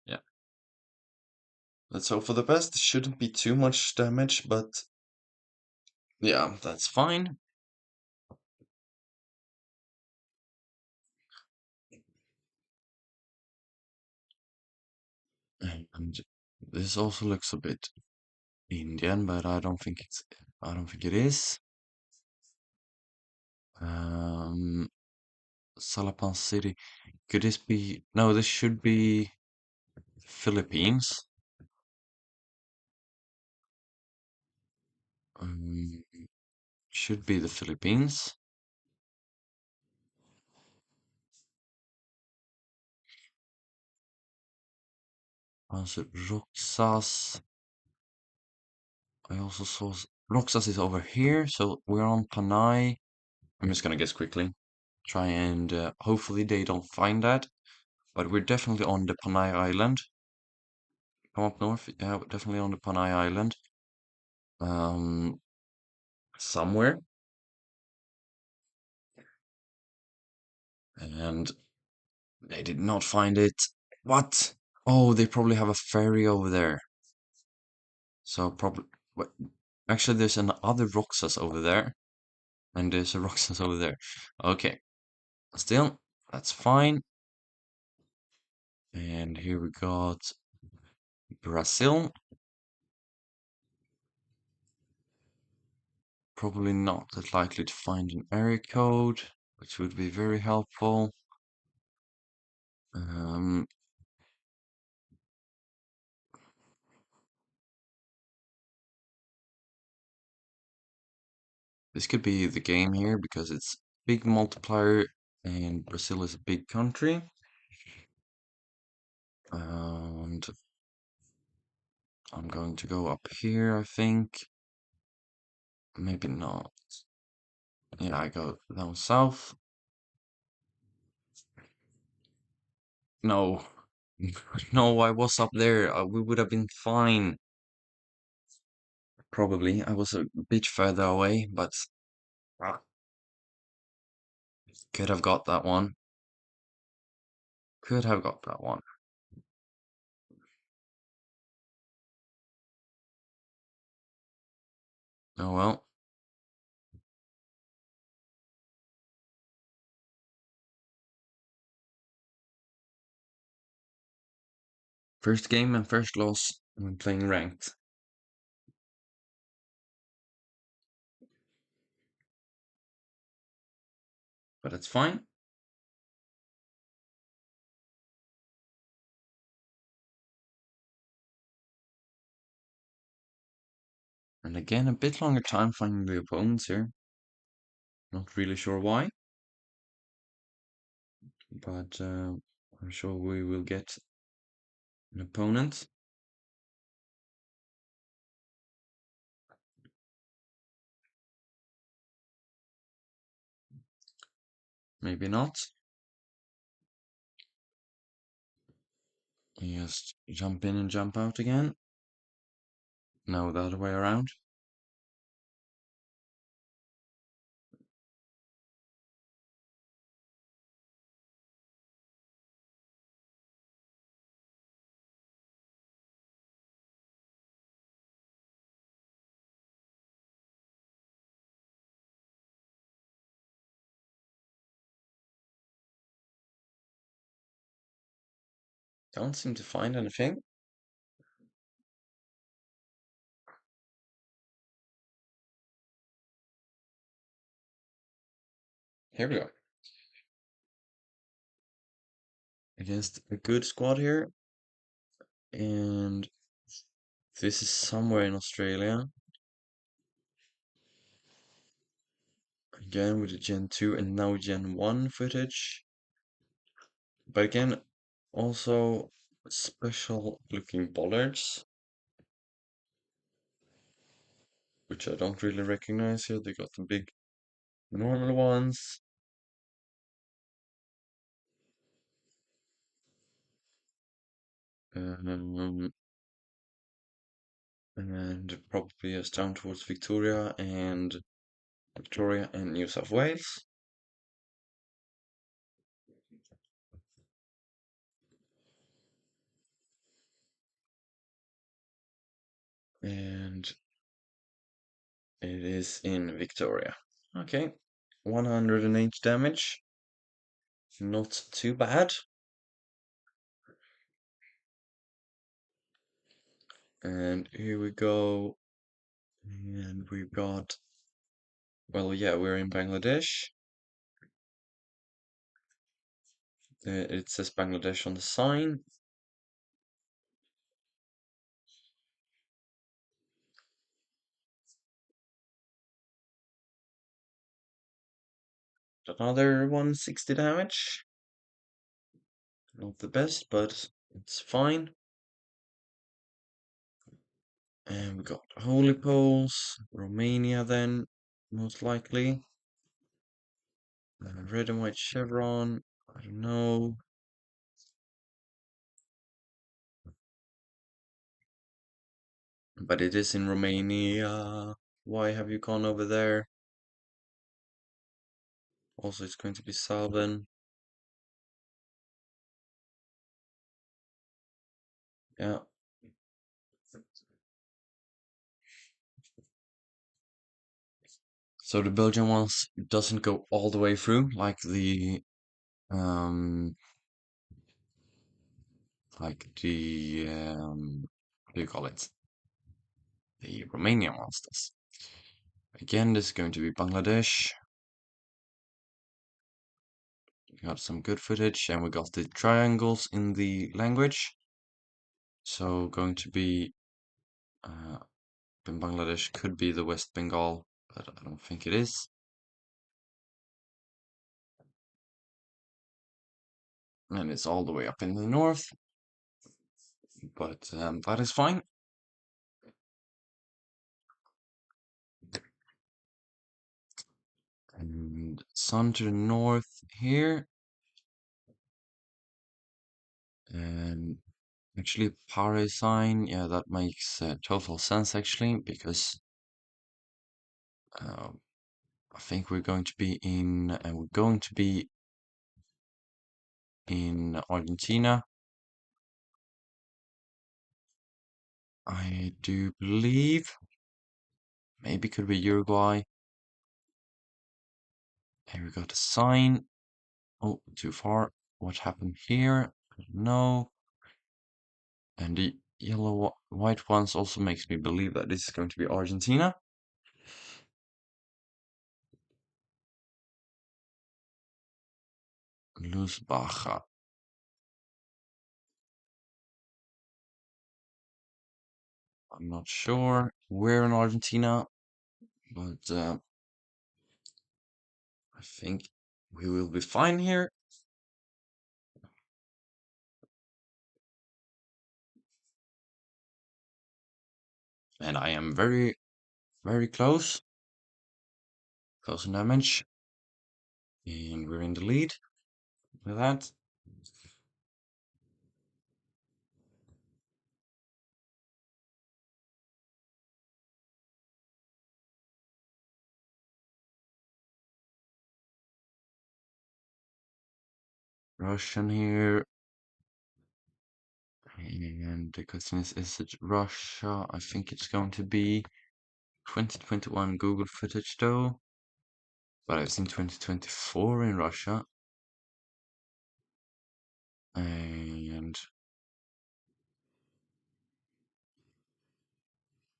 Yeah. Let's hope for the best. Shouldn't be too much damage, but yeah, that's fine. And this also looks a bit Indian, but I don't think it is. Um, Salapan City. Could this be? No, this should be Philippines. Um, should be the Philippines. Was it Roxas? I also saw Roxas is over here, so we're on Panay. I'm just gonna guess quickly. Try and hopefully they don't find that. But we're definitely on the Panay Island. Come up north. Yeah, we're definitely on the Panay Island. Um, somewhere. And they did not find it. What? Oh, they probably have a ferry over there. So probably, actually, there's another Roxas over there, and there's a Roxas over there. Okay, still, that's fine. And here we got Brazil. Probably not that likely to find an area code, which would be very helpful. Um, this could be the game here because it's big multiplier and Brazil is a big country. And I'm going to go up here, I think. Maybe not. Yeah, I go down south. No. No, I was up there. We would have been fine. Probably. I was a bit further away, but ah, could have got that one. Could have got that one. Oh well. First game and first loss when playing ranked. But it's fine. And again, a bit longer time finding the opponents here. Not really sure why, but I'm sure we will get an opponent. Maybe not. Just jump in and jump out again. No, the other way around. Don't seem to find anything. Here we go. Against a good squad here. And this is somewhere in Australia. Again with the Gen 2 and now Gen 1 footage. But again, also special looking bollards, which I don't really recognize here. They got the big normal ones. Um, and probably as down towards Victoria and New South Wales. And it is in Victoria. Okay, 108 damage. Not too bad. And here we go. And we've got, well, yeah, we're in Bangladesh. It says Bangladesh on the sign. Another 160 damage. Not the best, but it's fine. And we got Holy Poles, Romania then, most likely. Red and white chevron, I don't know. But it is in Romania. Why have you gone over there? Also, it's going to be Salvan. Yeah. So the Belgian ones doesn't go all the way through um what do you call it? The Romanian ones does. Again, this is going to be Bangladesh. We got some good footage, and we got the triangles in the language. So going to be in Bangladesh could be the West Bengal, but I don't think it is. And it's all the way up in the north, but that is fine. And sun to the north here, and actually Pare sign, yeah, that makes total sense actually, because uh, I think we're going to be in Argentina. I do believe. Maybe could be Uruguay. Here we got a sign. Oh, too far. What happened here? I don't know. And the yellow white ones also makes me believe that this is going to be Argentina. Luz Baja. I'm not sure where in Argentina, but I think we will be fine here. And I am very, very close. Close in damage. And we're in the lead with that. Russian here. And the question is it Russia? I think it's going to be 2021 Google footage though. But I've seen 2024 in Russia. And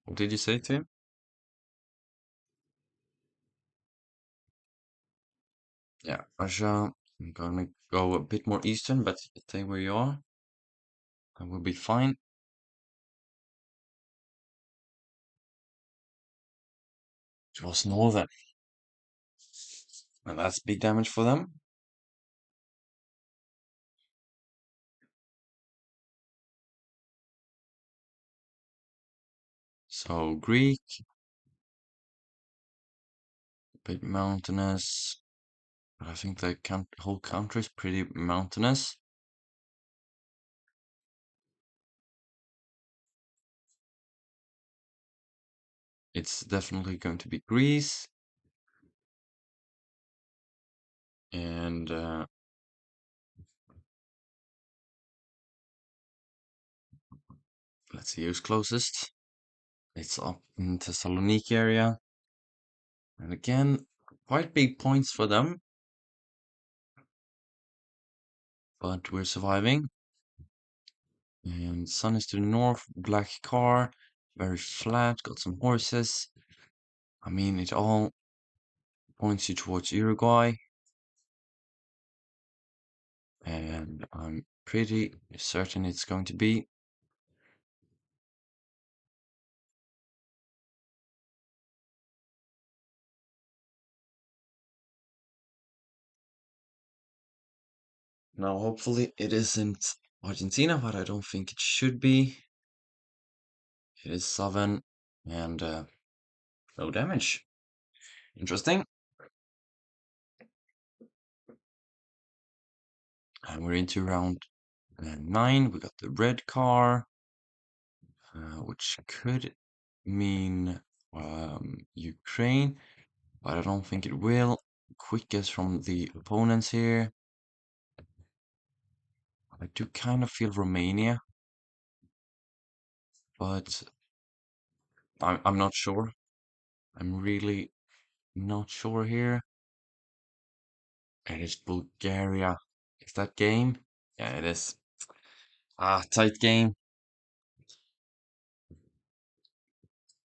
what did you say, Tim? Yeah, Russia. I'm gonna go a bit more eastern, but stay where you are. I will be fine. It was northern. And that's big damage for them. So Greek, a bit mountainous. But I think the whole country is pretty mountainous. It's definitely going to be Greece. And let's see who's closest. It's up in Thessaloniki area. And again, quite big points for them. But we're surviving. And sun is to the north, black car, very flat, got some horses. I mean, it all points you towards Uruguay. and I'm pretty certain it's going to be. Now, hopefully, it isn't Argentina, but I don't think it should be. It is 7 and no damage. Interesting. And we're into round 9. We got the red car, which could mean Ukraine, but I don't think it will. Quick guess from the opponents here. I do kind of feel Romania, but I'm not sure. I'm really not sure here. It is Bulgaria. Is that game? Yeah, it is. Ah, tight game.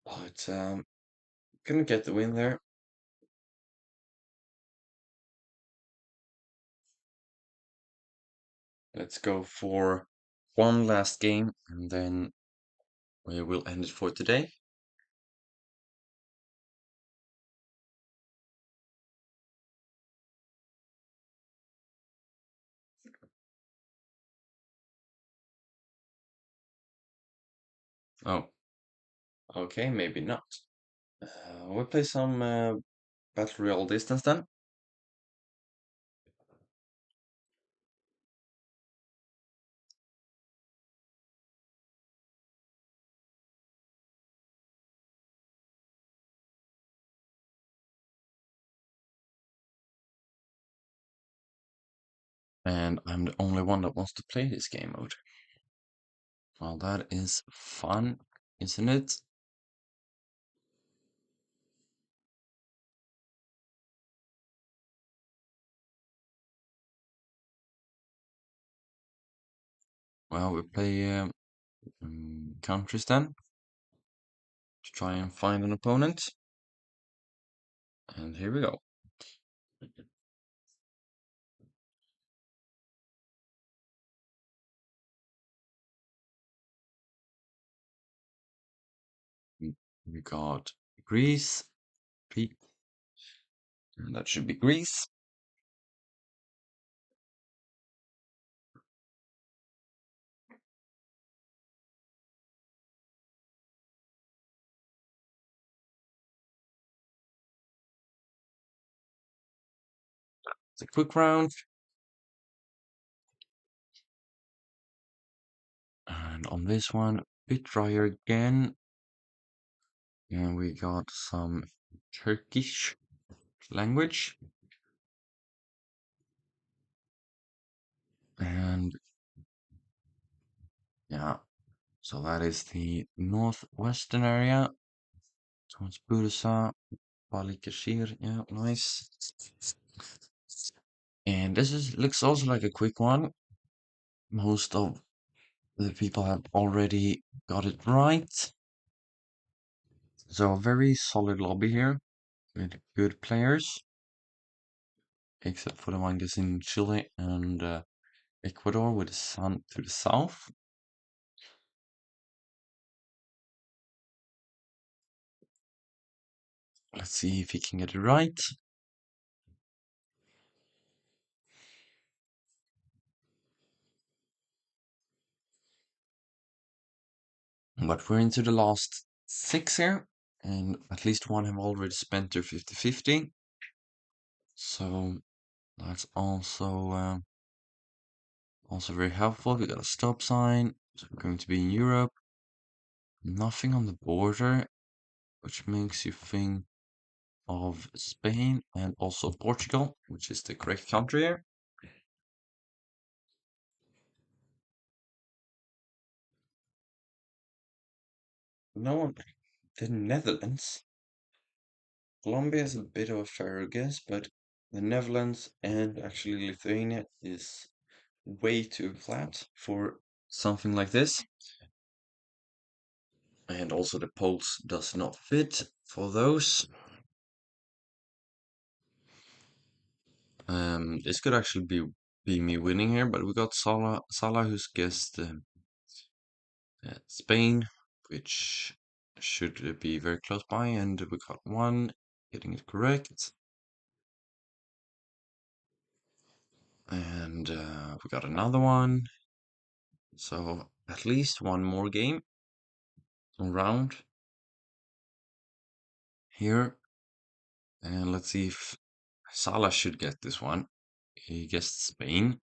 But couldn't get the win there. Let's go for one last game and then we will end it for today. Oh, okay, maybe not. We'll play some Battle Royale distance then. And I'm the only one that wants to play this game mode. Well, that is fun, isn't it? Well, we play countries then to try and find an opponent. And here we go. We got Greece, and that should be Greece. It's a quick round. And on this one, bit drier again. And we got some Turkish language. And yeah, so that is the northwestern area. So it's Bursa, Balıkesir. Yeah, nice. And this is looks also like a quick one. Most of the people have already got it right. So a very solid lobby here with good players, except for the one that's in Chile and Ecuador with the sun to the south. Let's see if he can get it right. But we're into the last 6 here, and at least one have already spent their 50-50. So that's also very helpful. We got a stop sign, so we're going to be in Europe. Nothing on the border, which makes you think of Spain and also Portugal, which is the correct country here. No one, the Netherlands. Colombia is a bit of a fairer guess, but the Netherlands and actually Lithuania is way too flat for something like this. And also the Poles does not fit for those. This could actually be be me winning here, but we got Salah who's guessed Spain, which should be very close by, and we got one getting it correct. And we got another one. So at least one more game round here. And let's see if Salah should get this one. He guessed Spain.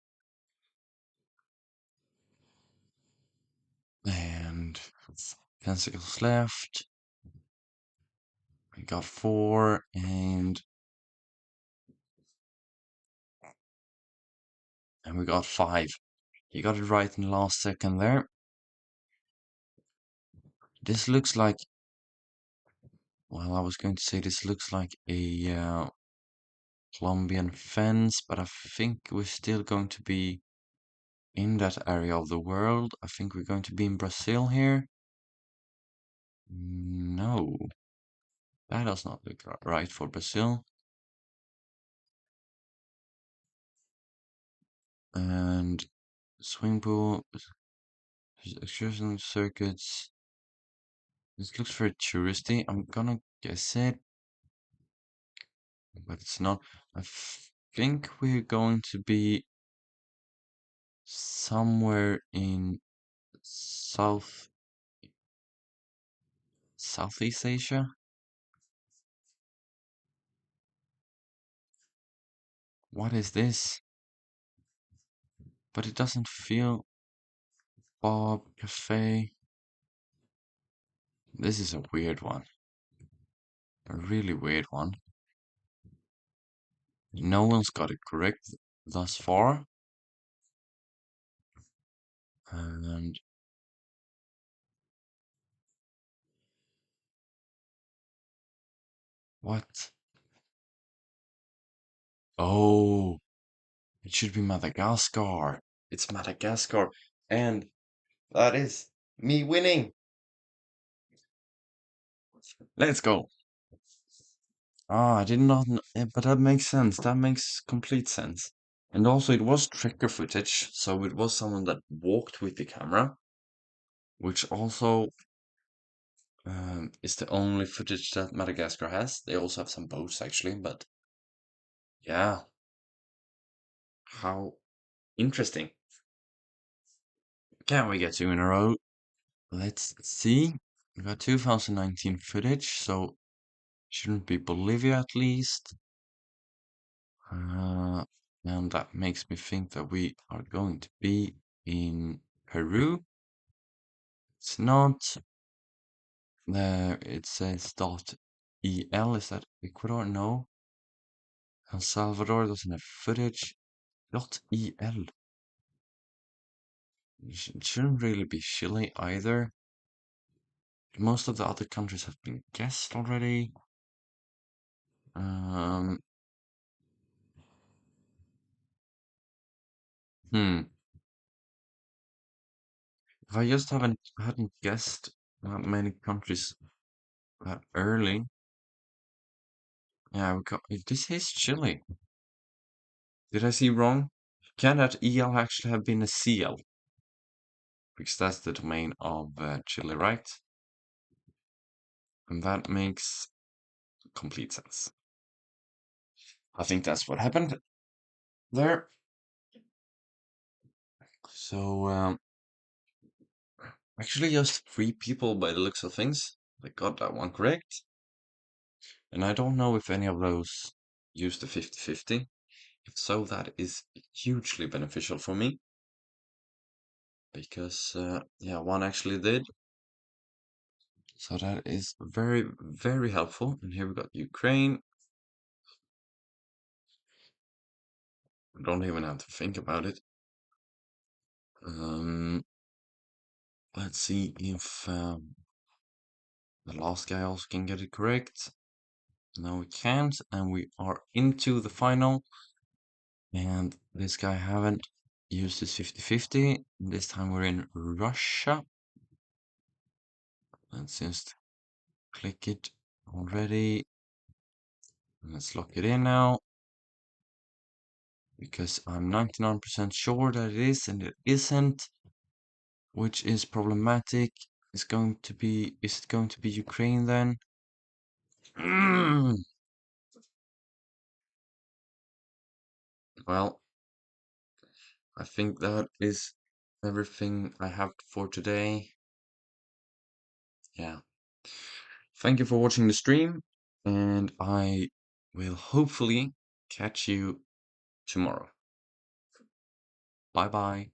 And 10 seconds left. We got 4 and we got 5. You got it right in the last second there. This looks like, well, I was going to say this looks like a Colombian fence, but I think we're still going to be in that area of the world. I think we're going to be in Brazil here. No, that does not look right for Brazil. And swimming pool, excursion circuits. This looks very touristy. I'm gonna guess it, but it's not. I think we're going to be somewhere in Southeast Asia. What is this? But it doesn't feel Bob Cafe. This is a weird one. A really weird one. No one's got it correct thus far. And what? Oh, it should be Madagascar. It's Madagascar. And that is me winning. Let's go. Ah, I did not know, but that makes sense. That makes complete sense. And also, it was tracker footage, so it was someone that walked with the camera, which also is the only footage that Madagascar has. They also have some boats, actually, but yeah, how interesting. Can we get 2 in a row? Let's see. We got 2019 footage, so shouldn't be Bolivia at least. Uh, and that makes me think that we are going to be in Peru. It's not. There it says .el. Is that Ecuador? No. El Salvador doesn't have footage. .el. It shouldn't really be Chile either. Most of the other countries have been guessed already. Um, hmm. If I just hadn't guessed that many countries that early. Yeah, we got this is Chile. Did I see wrong? Can that EL actually have been a CL? Because that's the domain of Chile, right? And that makes complete sense. I think that's what happened there. So, actually, just 3 people by the looks of things that got that one correct. And I don't know if any of those used the 50-50. If so, that is hugely beneficial for me. Because, yeah, one actually did. So that is very, very helpful. And here we got Ukraine. I don't even have to think about it. Um, let's see if the last guy also can get it correct. No, we can't. And we are into the final. And this guy haven't used his 50-50. This time we're in Russia. Let's just click it already. Let's lock it in now. because I'm 99% sure that it is and it isn't, which is problematic. Is it going to be Ukraine then? Well, I think that is everything I have for today. Yeah. Thank you for watching the stream, and I will hopefully catch you tomorrow. Bye bye.